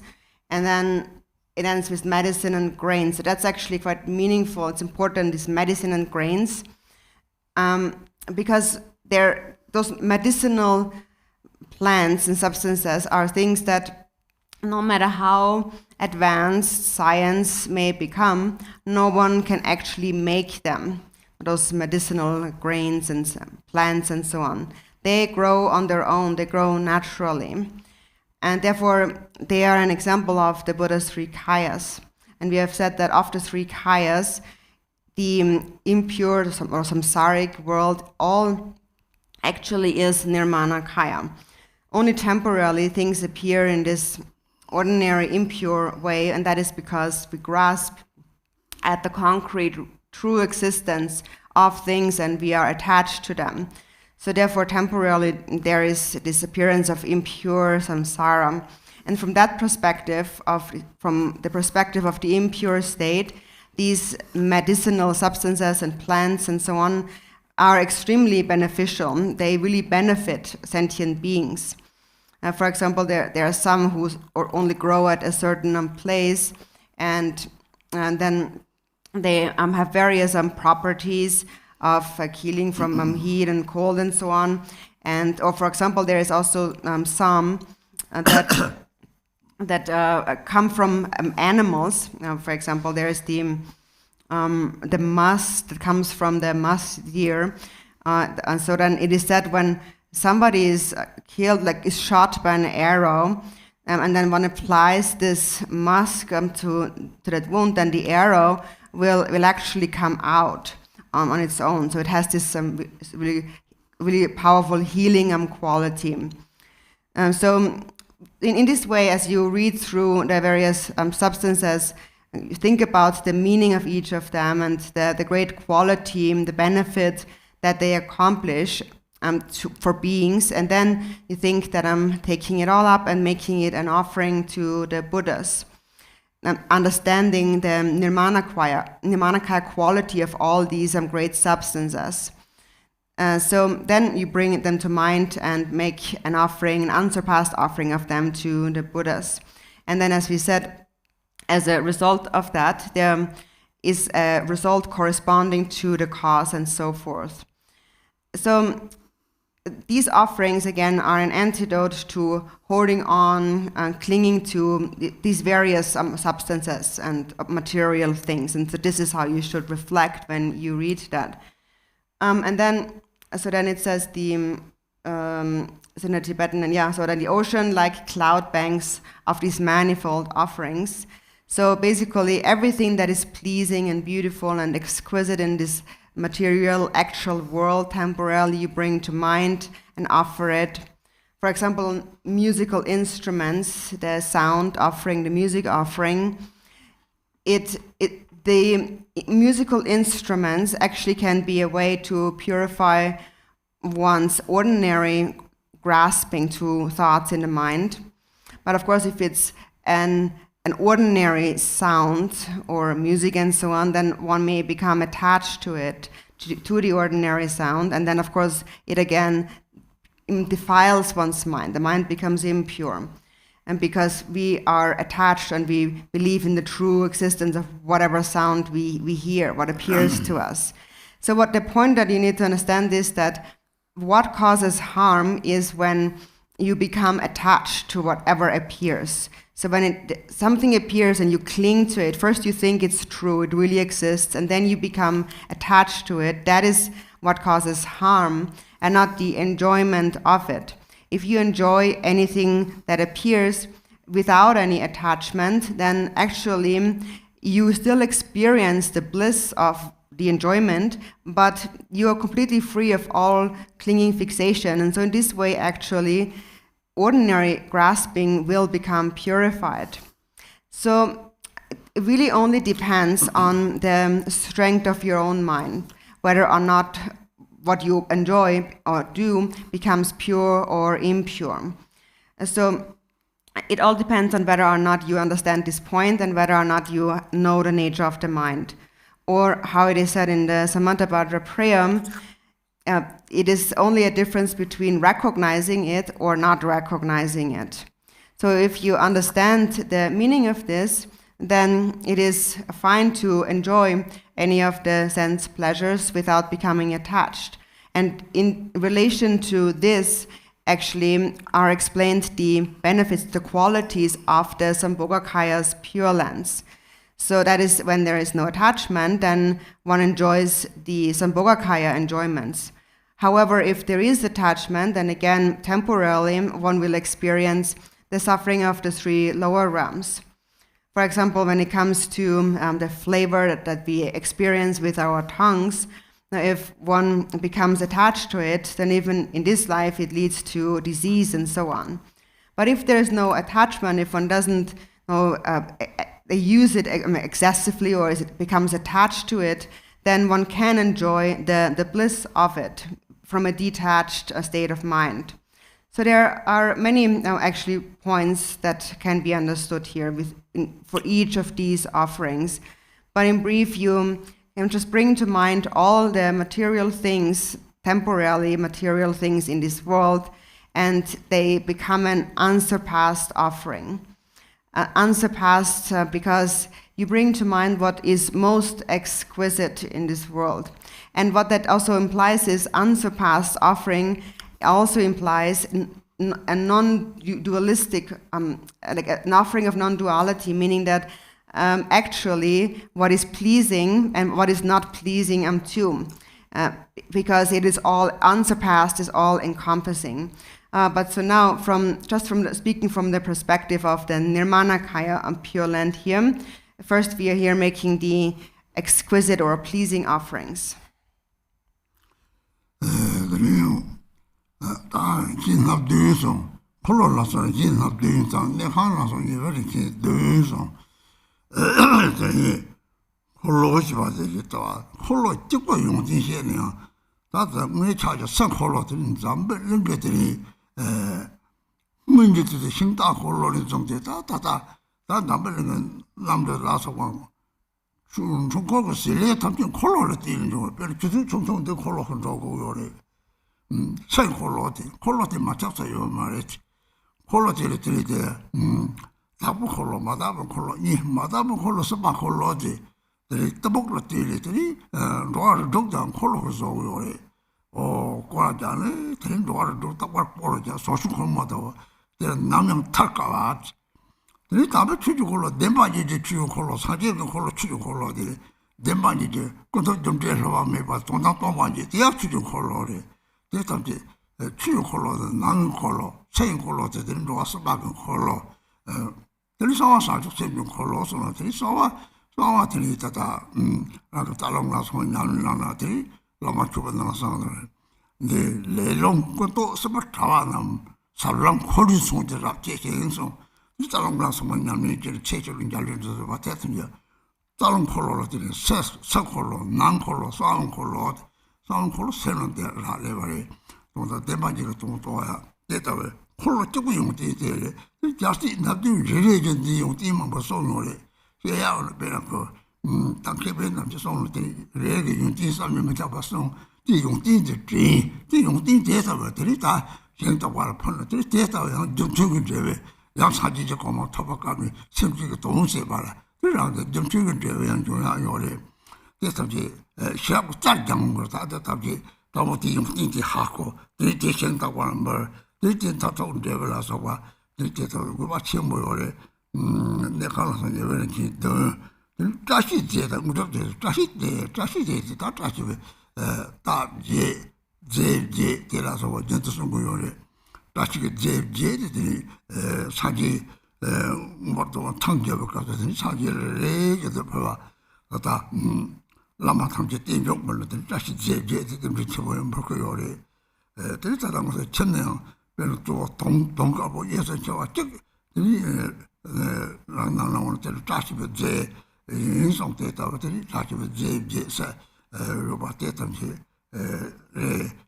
and then it ends with medicine and grains. So that's actually quite meaningful. It's important, this medicine and grains, because those medicinal plants and substances are things that no matter how advanced science may become, no one can actually make them. Those medicinal grains and plants and so on. They grow on their own, they grow naturally. And therefore, they are an example of the Buddha's three kayas. And we have said that of the three kayas, the impure or samsaric world all actually is nirmana kaya. Only temporarily things appear in this ordinary impure way, and that is because we grasp at the concrete true existence of things and we are attached to them. So therefore, temporarily, there is this appearance of impure samsara. And from that perspective, from the perspective of the impure state, these medicinal substances and plants and so on are extremely beneficial. They really benefit sentient beings. For example, there are some who only grow at a certain place, and then they have various properties of healing from heat and cold and so on. Or for example, there is also some that come from animals. For example, there is the musk that comes from the musk deer. And so then it is said when somebody is killed, like is shot by an arrow, and then one applies this musk to that wound, then the arrow will actually come out on its own. So it has this really, really powerful healing quality. So in this way, as you read through the various substances, you think about the meaning of each of them and the great quality, the benefit that they accomplish for beings, and then you think that I'm taking it all up and making it an offering to the Buddhas. Understanding the nirmanakaya quality of all these great substances. So then you bring them to mind and make an offering, an unsurpassed offering of them to the Buddhas. And then, as we said, as a result of that, there is a result corresponding to the cause and so forth. So these offerings, again, are an antidote to holding on and clinging to these various substances and material things. And so this is how you should reflect when you read that. And then it says in the Tibetan, so then the ocean like cloud banks of these manifold offerings. So basically everything that is pleasing and beautiful and exquisite in this material, actual world, temporarily you bring to mind and offer it. For example, musical instruments, the sound offering, the music offering, the musical instruments actually can be a way to purify one's ordinary grasping to thoughts in the mind. But of course, if it's an ordinary sound or music and so on, then one may become attached to it, to the ordinary sound, and then of course it again defiles one's mind. The mind becomes impure. And because we are attached and we believe in the true existence of whatever sound we hear, what appears to us. So what the point that you need to understand is that what causes harm is when you become attached to whatever appears. So when something appears and you cling to it, first you think it's true, it really exists, and then you become attached to it. That is what causes harm, and not the enjoyment of it. If you enjoy anything that appears without any attachment, then actually you still experience the bliss of the enjoyment, but you are completely free of all clinging fixation. And so in this way, actually, ordinary grasping will become purified. So it really only depends on the strength of your own mind, whether or not what you enjoy or do becomes pure or impure. So it all depends on whether or not you understand this point and whether or not you know the nature of the mind. Or how it is said in the Samantabhadra prayer, it is only a difference between recognizing it or not recognizing it. So if you understand the meaning of this, then it is fine to enjoy any of the sense pleasures without becoming attached. And in relation to this, actually are explained the benefits, the qualities of the Sambhogakaya's Pure Lands. So that is when there is no attachment, then one enjoys the Sambhogakaya enjoyments. However, if there is attachment, then again, temporarily, one will experience the suffering of the 3 lower realms. For example, when it comes to the flavor that we experience with our tongues, now if one becomes attached to it, then even in this life it leads to disease and so on. But if there is no attachment, if one doesn't use it excessively or it becomes attached to it, then one can enjoy the bliss of it from a detached state of mind. So there are many actually points that can be understood here for each of these offerings. But in brief, you can just bring to mind all the material things, temporarily material things in this world, and they become an unsurpassed offering. Unsurpassed because you bring to mind what is most exquisite in this world. And what that also implies is unsurpassed offering also implies a non-dualistic, like an offering of non-duality, meaning that actually what is pleasing and what is not pleasing unto, because it is all unsurpassed, is all encompassing. But so now, speaking from the perspective of the Nirmanakaya and Pure Land here, first we are here making the exquisite or pleasing offerings. 문제들이 힘다 홀로는 정도 다다다 다 남들은 남들 나서 와 중국고 실내 탐진 홀로를 뛰는 거 별로 주주 총총도 홀로 흔들고 요래 생 홀로디 맞췄어요 말했지 홀로들이 들이대 다부 홀로 마다부 홀로 이 마다부 홀로 스바 홀로지 들이 떠먹로 뛰리들이 로아를 동장 홀로 서 요래 과자는 들이 로아를 동딱 벌어져 소수콘마다 남양 탈까봐 이 답을 추주걸로 내만이지 추주걸로 사제도 걸로 추주걸로들 내만이지 그것도 좀 돼서 와면 봐 돈다 돈만이 대학 추주걸로래 대답지 추주걸로는 나는 걸로 세인 걸로 되는 로아스 박은 걸로 들이서와 사주 세는 걸로서는 들이서와 들이다다 나도 달롱나서 나는나들이 라마 주변나서들 네 레롱 것도 스버 타와남 살랑 코리 송들랍 제행성 이 달롱나서만 남이들 체조를 잘려서 봤더니 달롱 콜로들이 세 콜로 난 콜로 싸움 콜로 세는데 라레바리 또 대만지가 또 또야 대답에 콜로 찍고 용띠들 자식 나도 레레전지 용띠만 벌써노래 해야를 배라고 당케베 남자 손을 레게 용띠 싸면 잡았어 이 용띠인지 이 용띠 대답들이 다 현다와를 펀들이 대답을 좀 죽은데 양 사지적 고마 토박감이 심지가 동시에 봐라 그러는데 좀 죽은데 왜 요래 대답이 시합 짤장 거 다들 답이 너무 뒤용띠인지 하고 이제 현다고 하는 걸 이제 다 좋은 데라서 봐 이제도 그 마치 뭐래 내가 가서 이렇게 더 자식제다 무섭대 자식제 다 자식에 제 데라서 전투 선고요래 자식이 제들이 사기 뭐도 탕제를 가서는 사기를 해서 봐 다 라마 탕제 띵종 벌러들 자식 제들이 미쳐보면 볼거요래 들다가서 쳤네요 그래서 또 동가보 예서 저와 이 나나오는 때로 자식이 제 인성 때다들이 자식이 제사 로바테 담지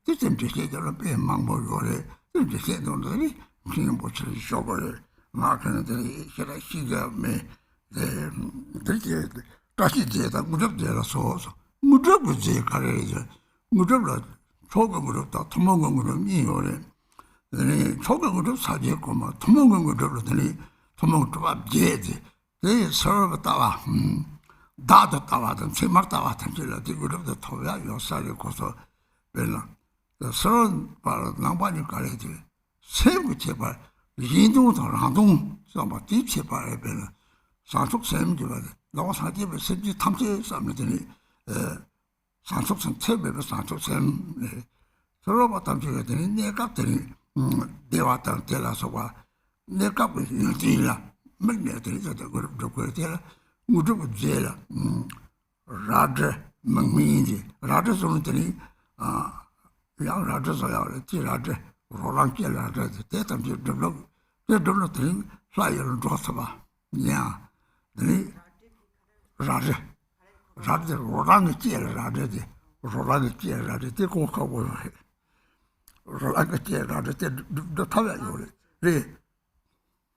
뜻tem지 제대로 배망보고래 이제 세도들이 그냥 보처리 쇼거를 마크는들이 제가 시가메 들게 자식제다 무접제라서 무접제 가래죠 무접라 초금으로다 토목금으로 이거래 초금으로 사지했고 막 토목금으로 더니 토목 좀 제지 네 서버다와 다도 따와든 제막다와 탐질라 디그룹도 토야 요사를 고서 별로 서런 바로 남반이 가래지 세부 제발 인도도 라동 좀 뒤체발 별로 산속 셈지바 너와 사집에 셈지 탐지 삼느더니 산속선 체배로 산속 셈 서로 탐지가 되니 내가 되니 대화당 때라서와 내가 일이라 맨내들이 저도 그렇고 때라 무조건 제라 라드 망미인지 라드 소는더니 양 라드 소야 라드 로랑께 라드 대담지 더더더더니 사이를 줬어봐 야 네 라드 로랑이 찌 라드지 로랑이 찌 라드 대고하고 로랑이 찌 라드 더 타야요 네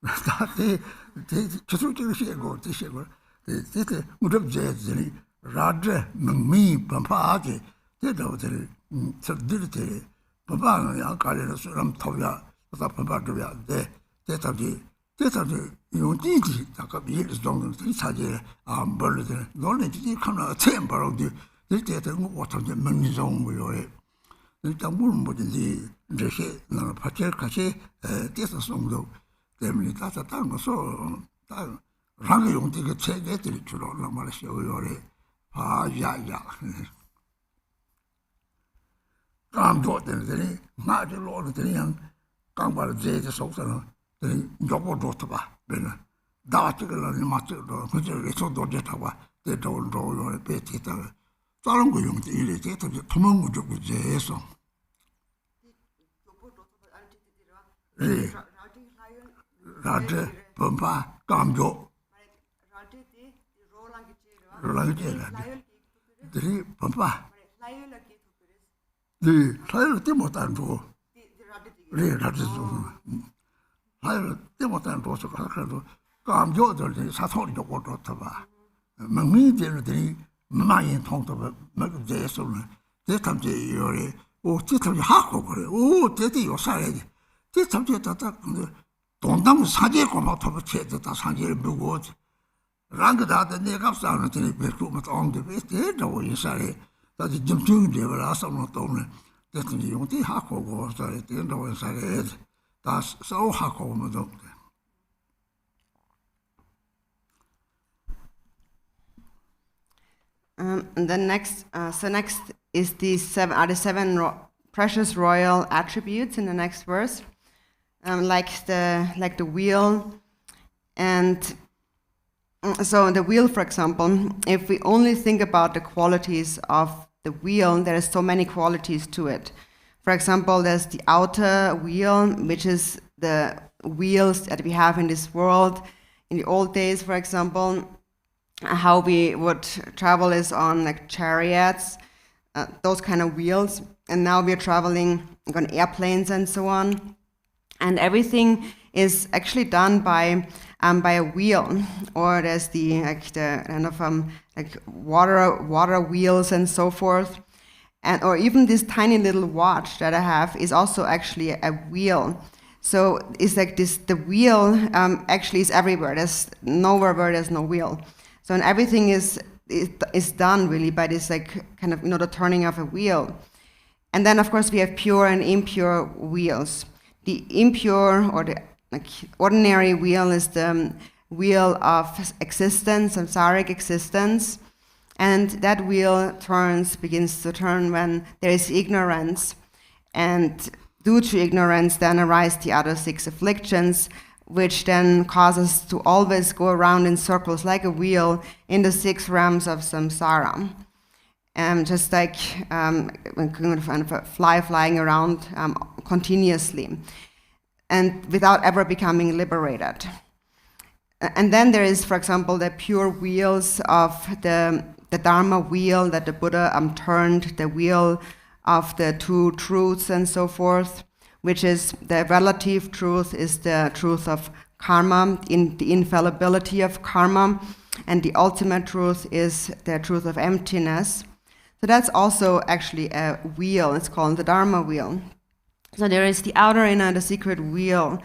다들 저쪽에 시고 시고这我这在这里拉着农民办法的，这到这里这里办法要搞的是让投票，他办法这样的，这到底用自己那个别的东西参加啊，不是的，老人自己看到钱不了的，这我参加门里中没有的，你当我们的这些那个拍摄那些电视送的，对不对？大家当我说当。让用这个车给这里去了，那么的小药的，呀，刚做的这里，那就老了这样，刚把这些手上了，这里要不做的吧，对了，打这个了，你妈这个，我这个手多这他吧，这找药的别提他了，咋能够用这一类这东西，他们我就不接受。让这办法刚做。Rolang jela dari papa di saya temotan tu le rati tu saya temotan tu sekarang tu kam jo tu sa thori jo ko tu ba mangi je dari mayin thong tu ma je so ne je tham je yo le o je tham ha ko ko le o je de yo sa le je tham je ta don dang sa je ko ma tu che ta sa je bu go 랑가다 내가 싸우는데 배고프면 엉데 배대 저 인사에 다시 좀 중de 라 싸우는 동네 됐더니 용티 하고 저래 된다고 인사에 다 싸우 하고 뭐도 And then next is the seven precious royal attributes in the next verse, like the wheel. And so the wheel, for example, if we only think about the qualities of the wheel, there are so many qualities to it. For example, there's the outer wheel, which is the wheels that we have in this world. In the old days, for example, how we would travel is on like chariots, those kind of wheels. And now we're traveling on airplanes and so on. And everything is actually done by a wheel, or there's the kind of water wheels and so forth, and or even this tiny little watch that I have is also actually a wheel. So it's like this. The wheel actually is everywhere. There's nowhere where there's no wheel. So and everything is done really by this like kind of the turning of a wheel. And then of course we have pure and impure wheels. The impure or the ordinary wheel is the wheel of existence, samsaric existence, and that wheel begins to turn when there is ignorance, and due to ignorance then arise the other 6 afflictions, which then cause us to always go around in circles like a wheel in the 6 realms of samsara. Just like a fly flying around continuously, and without ever becoming liberated. And then there is, for example, the pure wheels of the Dharma wheel that the Buddha turned, the wheel of the 2 truths and so forth, which is the relative truth is the truth of karma, in the infallibility of karma, and the ultimate truth is the truth of emptiness. So that's also actually a wheel. It's called the Dharma wheel. So there is the outer inner, the secret wheel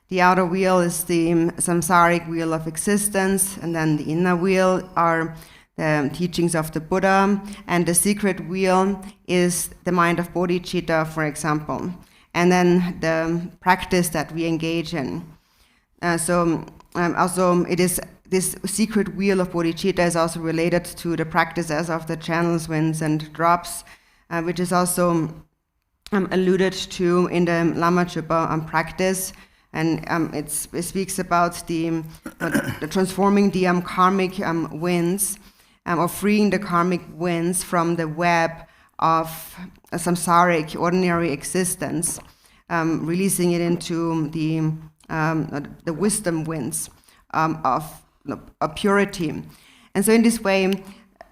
The outer wheel is the samsaric wheel of existence, and then the inner wheel are the teachings of the Buddha, and the secret wheel is the mind of bodhicitta, for example, and then the practice that we engage in. Also, it is this secret wheel of bodhicitta is also related to the practices of the channels, winds, and drops, which is also alluded to in the Lama Chupa practice. And it speaks about the transforming the karmic winds, or freeing the karmic winds from the web of samsaric, ordinary existence, releasing it into the wisdom winds of purity. And so in this way,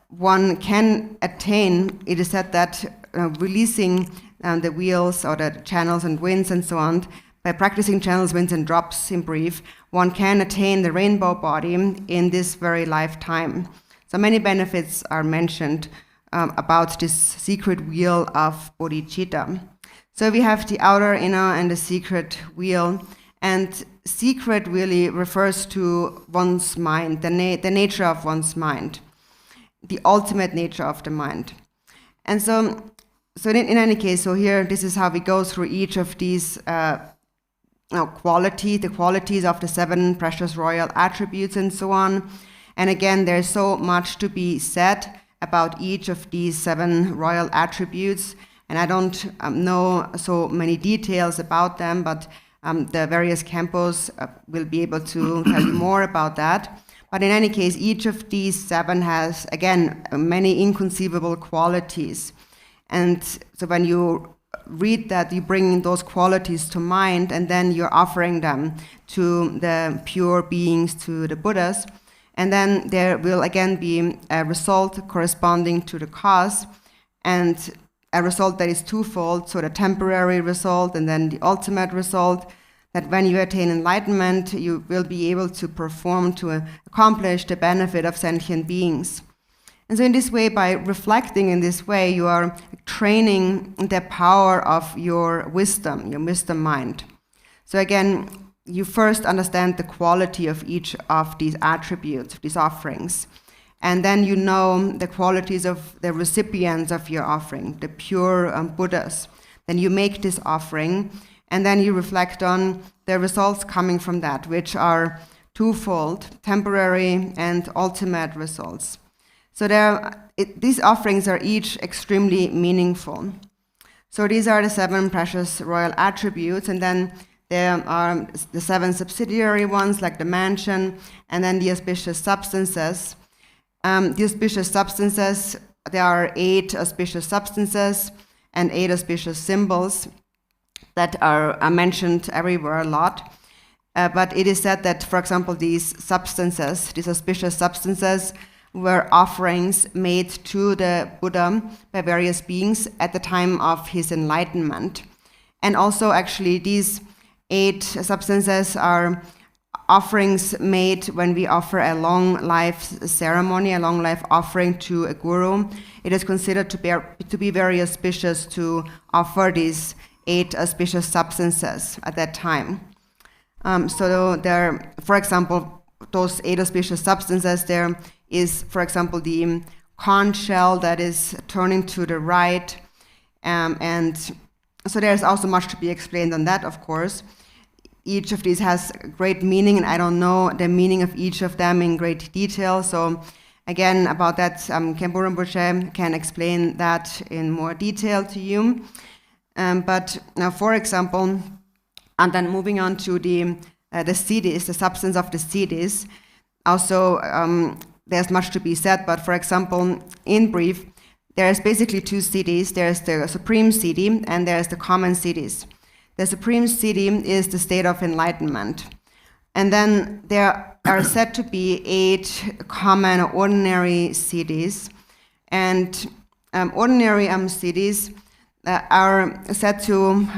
one can attain, it is said that releasing the wheels or the channels and winds and so on, by practicing channels, winds, and drops, in brief, one can attain the rainbow body in this very lifetime. So many benefits are mentioned about this secret wheel of bodhicitta. So we have the outer, inner, and the secret wheel. And secret really refers to one's mind, the nature of one's mind, the ultimate nature of the mind. And so in any case, so here, this is how we go through each of these the qualities of the 7 precious royal attributes and so on. And again, there's so much to be said about each of these 7 royal attributes, and I don't know so many details about them, but the various campos will be able to tell you more about that. But in any case, each of these 7 has, again, many inconceivable qualities. And so when you read that, you bring those qualities to mind, and then you're offering them to the pure beings, to the Buddhas. And then there will again be a result corresponding to the cause, and a result that is twofold, so the temporary result and then the ultimate result, that when you attain enlightenment, you will be able to perform, to accomplish the benefit of sentient beings. And so in this way, by reflecting in this way, you are training the power of your wisdom mind. So again, you first understand the quality of each of these attributes, of these offerings. And then you know the qualities of the recipients of your offering, the pure Buddhas. Then you make this offering, and then you reflect on the results coming from that, which are twofold, temporary and ultimate results. So these offerings are each extremely meaningful. So these are the 7 precious royal attributes, and then there are the 7 subsidiary ones, like the mansion, and then the auspicious substances. The auspicious substances, there are 8 auspicious substances and 8 auspicious symbols that are mentioned everywhere a lot. But it is said that, for example, these auspicious substances, were offerings made to the Buddha by various beings at the time of his enlightenment. And also, actually, these 8 substances are offerings made when we offer a long life ceremony, a long life offering to a guru. It is considered to be very auspicious to offer these 8 auspicious substances at that time. So there, for example, those 8 auspicious substances, there is, for example, the conch shell that is turning to the right. And so there's also much to be explained on that, of course. Each of these has great meaning, and I don't know the meaning of each of them in great detail. So again, about that, Khenpo Rinpoche can explain that in more detail to you. But now, for example, and then moving on to the siddhis, the substance of the siddhis, also there's much to be said, but for example, in brief, there's basically 2 siddhis. There's the supreme siddhi and there's the common siddhis. The supreme siddhi is the state of enlightenment. And then there are said to be 8 common or ordinary siddhis. And ordinary siddhis are said to,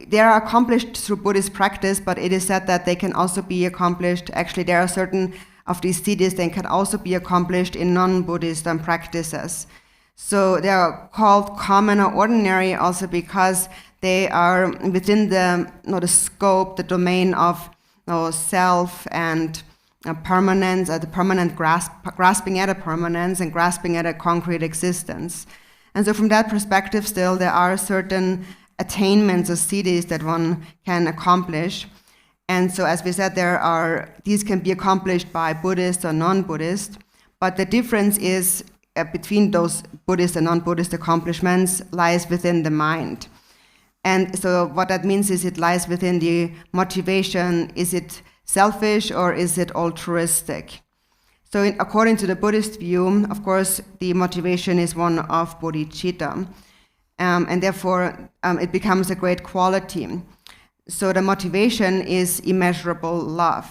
they are accomplished through Buddhist practice, but it is said that they can also be accomplished, actually there are certain of these siddhis that can also be accomplished in non-Buddhist practices. So they are called common or ordinary also because they are within the scope, the domain of self and permanence, the permanent grasping at a permanence and grasping at a concrete existence. And so from that perspective still there are certain attainments or siddhis that one can accomplish. And so as we said, these can be accomplished by Buddhist or non-Buddhist, but the difference is between those Buddhist and non-Buddhist accomplishments lies within the mind. And so what that means is it lies within the motivation. Is it selfish or is it altruistic? So according to the Buddhist view, of course, the motivation is one of bodhicitta, and therefore it becomes a great quality. So the motivation is immeasurable love.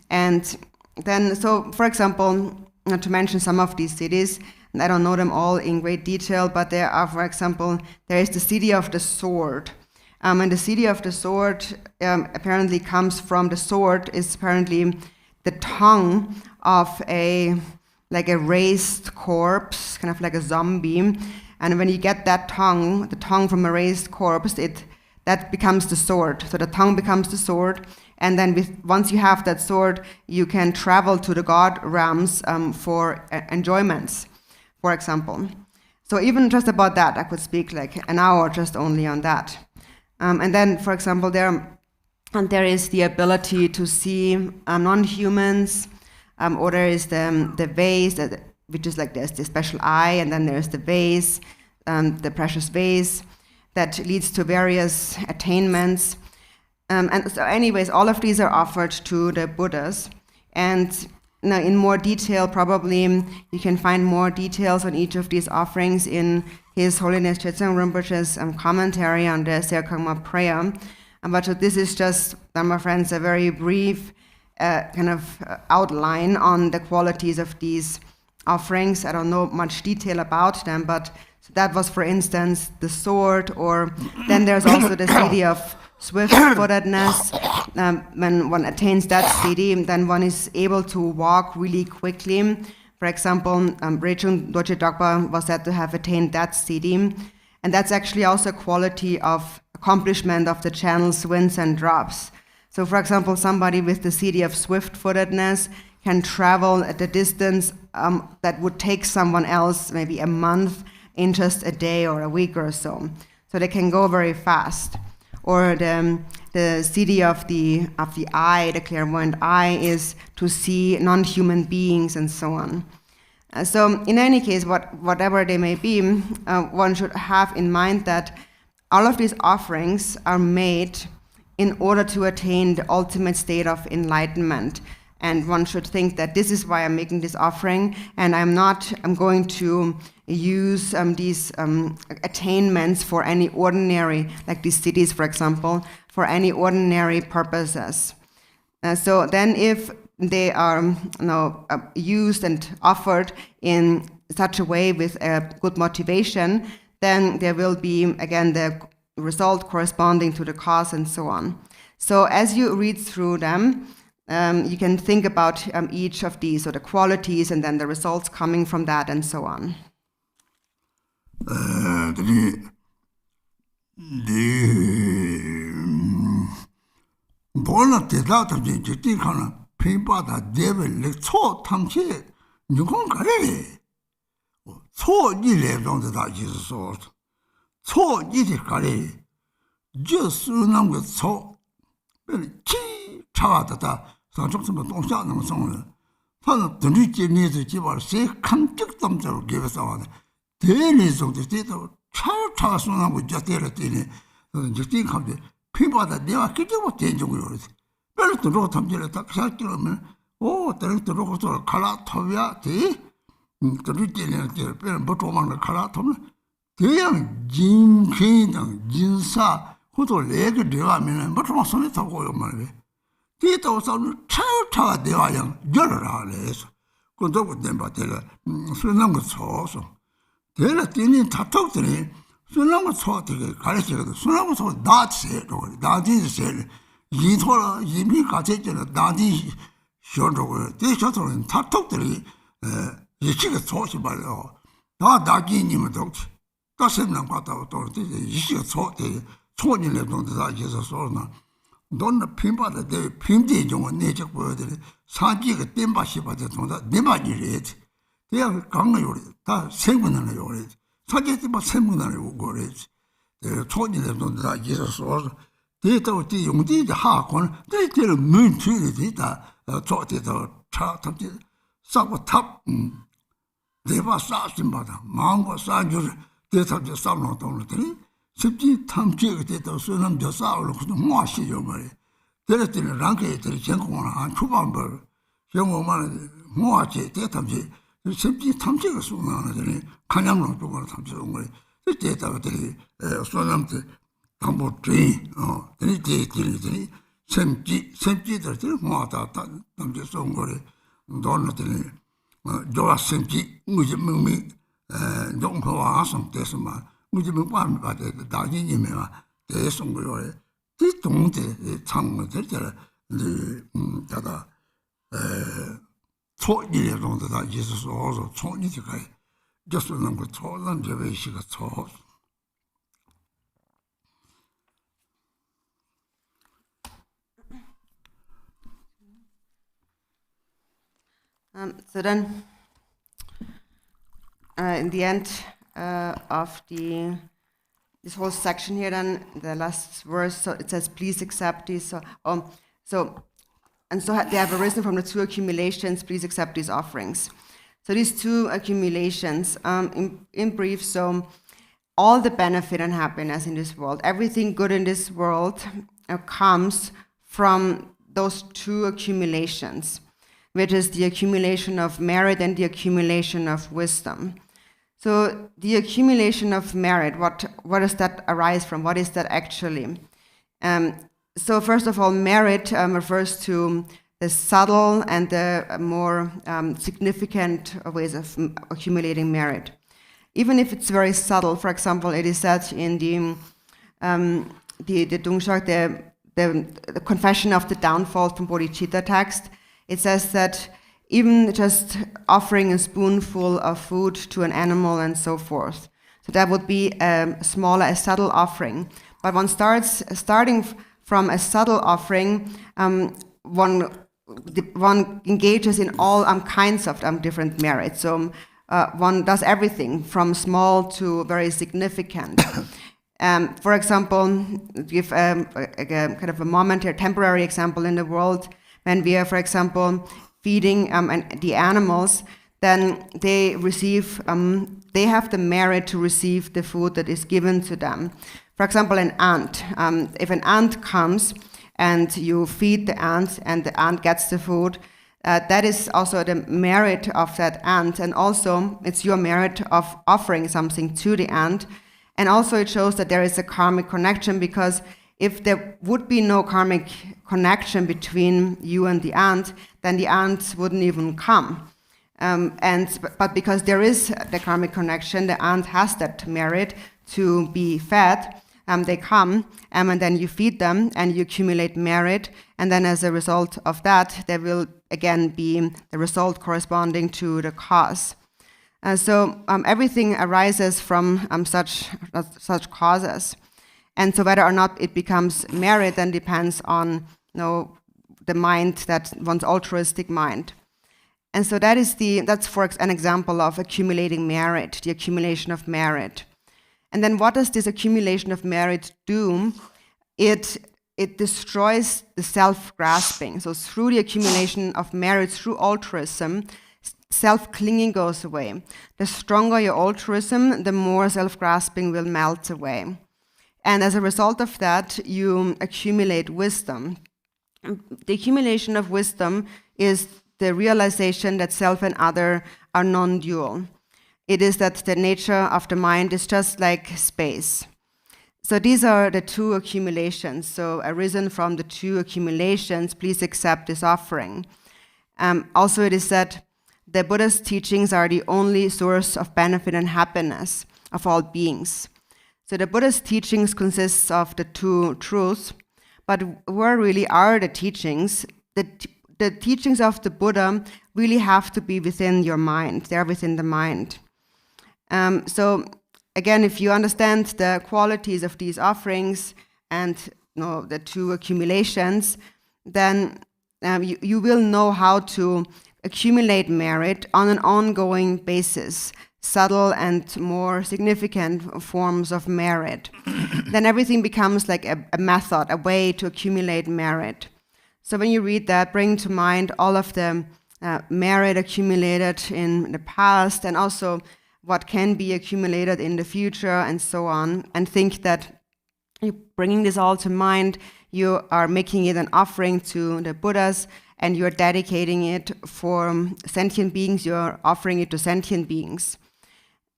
And then, so for example, to mention some of these siddhis, and I don't know them all in great detail, but there are, for example, there is the siddhi of the sword. And the siddhi of the sword apparently comes from, the sword is apparently the tongue of a raised corpse, kind of like a zombie. And when you get that tongue, the tongue from a raised corpse, that becomes the sword. So the tongue becomes the sword, and then once you have that sword, you can travel to the god realms for enjoyments, for example. So even just about that, I could speak like an hour just only on that. And then, for example, there is the ability to see non-humans, or there is the vase, which is like there's the special eye, and then there's the vase, the precious vase, that leads to various attainments. And so anyways, all of these are offered to the Buddhas. And now in more detail, probably you can find more details on each of these offerings in His Holiness Chetsang Rinpoche's commentary on the Serkhangma prayer. But so this is just, my friends, a very brief kind of outline on the qualities of these offerings. I don't know much detail about them, but so that was, for instance, the sword, or then there's also the siddhi of swift-footedness. When one attains that siddhi, then one is able to walk really quickly. For example, Rechung Doche Dokpa was said to have attained that siddhi, and that's actually also a quality of accomplishment of the channels, winds, and drops. So, for example, somebody with the siddhi of swift-footedness can travel at a distance that would take someone else maybe a month in just a day or a week or so. So they can go very fast. Or the siddhi of the eye, the clairvoyant eye, is to see non-human beings and so on. So in any case, whatever they may be, one should have in mind that all of these offerings are made in order to attain the ultimate state of enlightenment. And one should think that this is why I'm making this offering, and I'm going to use these attainments for any ordinary, like these siddhis, for example, for any ordinary purposes. So then if they are used and offered in such a way with a good motivation, then there will be, again, the result corresponding to the cause and so on. So as you read through them, you can think about each of these, or the qualities, and then the results coming from that, and so on. 초년에 동다 계속 소나 돈나 핀바데 데 핀디 좀 내적 보여들이 사지가 땜바시 바데 동다 내마지래 대야 강의 요리 다 생분하는 요리 사지도 뭐 생분하는 요거래 초년에 동다 계속 소 대도 대 용디 하권 대대로 문투를 되다 저대도 차 탑지 싸고 탑 내가 싸심마다 마음과 싸줄 대탑지 싸놓은 돈을 쉽지 탐지가 됐다 소는 저 싸우러 그냥 뭐하시죠 말이야. 그랬더니 랑케들이 전공을 한 초반벌 영어만 뭐하지 대탐지 쉽지 탐지가 소나더니 간양로 쪽으로 탐지온 거예요. 그때다들이 소남들 담보 트레이 드니 샘지들 뭐하다 탐지 쏜 거래. 돈들이 좋았음지 무지 명미 정보와 성대서만 무지 명반 받에 다니님이야 대송 거요 이 동대 창문들 다다 초일에 정도다 예수스 어서 초니지가 just 거 초는 제베시가 초 So then, in the end of this whole section here, then the last verse, so it says, "Please accept these." So they have arisen from the two accumulations. Please accept these offerings. So these two accumulations, in brief, so all the benefit and happiness in this world, everything good in this world, comes from those two accumulations, which is the accumulation of merit and the accumulation of wisdom. So the accumulation of merit, what does that arise from? What is that actually? So first of all, merit refers to the subtle and the more significant ways of accumulating merit. Even if it's very subtle, for example, it is said in the Dungshak, the Confession of the Downfall from Bodhicitta text, it says that even just offering a spoonful of food to an animal and so forth, so that would be a subtle offering. But starting from a subtle offering, one engages in all kinds of different merits. So one does everything from small to very significant. For example, give a kind of a momentary, temporary example in the world. When we are, for example, feeding the animals, then they receive, they have the merit to receive the food that is given to them. For example, an ant. If an ant comes and you feed the ant and the ant gets the food, that is also the merit of that ant, and also it's your merit of offering something to the ant. And also it shows that there is a karmic connection, because if there would be no karmic connection between you and the ant, then the ant wouldn't even come. But because there is the karmic connection, the ant has that merit to be fed. They come, and then you feed them, and you accumulate merit, and then as a result of that, there will again be the result corresponding to the cause. So everything arises from such causes. And so whether or not it becomes merit then depends on the mind, that one's altruistic mind. And so that's for an example of accumulating merit, the accumulation of merit. And then what does this accumulation of merit do? It destroys the self-grasping. So through the accumulation of merit, through altruism, self-clinging goes away. The stronger your altruism, the more self-grasping will melt away. And as a result of that, you accumulate wisdom. The accumulation of wisdom is the realization that self and other are non-dual. It is that the nature of the mind is just like space. So these are the two accumulations. So arisen from the two accumulations, please accept this offering. Also it is said, the Buddha's teachings are the only source of benefit and happiness of all beings. So the Buddha's teachings consists of the two truths, but where really are the teachings? The teachings of the Buddha really have to be within your mind. They're within the mind. So again, if you understand the qualities of these offerings, and the two accumulations, then you will know how to accumulate merit on an ongoing basis, subtle and more significant forms of merit. Then everything becomes like a method, a way to accumulate merit. So when you read that, bring to mind all of the merit accumulated in the past and also what can be accumulated in the future and so on, and think that bringing this all to mind, you are making it an offering to the Buddhas and you're dedicating it for sentient beings, you're offering it to sentient beings.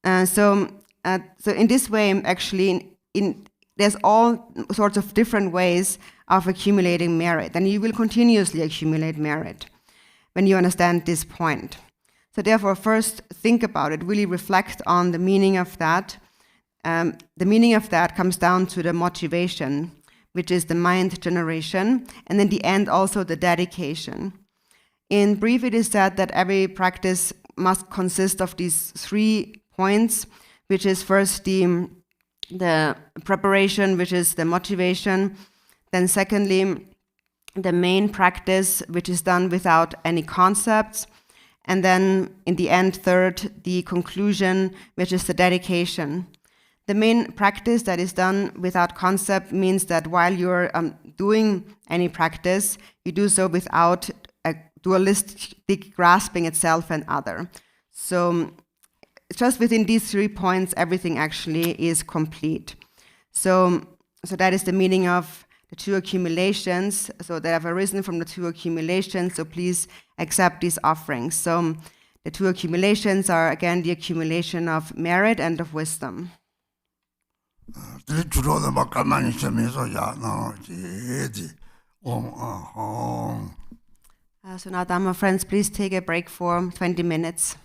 So in this way, actually, there's all sorts of different ways of accumulating merit, and you will continuously accumulate merit when you understand this point. So therefore, first think about it, really reflect on the meaning of that. The meaning of that comes down to the motivation, which is the mind generation, and in the end also the dedication. In brief, it is said that every practice must consist of these 3 points, which is first the preparation, which is the motivation, then secondly, the main practice, which is done without any concepts, and then in the end, third, the conclusion, which is the dedication. The main practice that is done without concept means that while you're doing any practice, you do so without a dualistic grasping itself and other. So just within these 3 points, everything actually is complete. So that is the meaning of the 2 accumulations. So they have arisen from the 2 accumulations, so please accept these offerings. So the 2 accumulations are, again, the accumulation of merit and of wisdom. So now, Dhamma friends, please take a break for 20 minutes.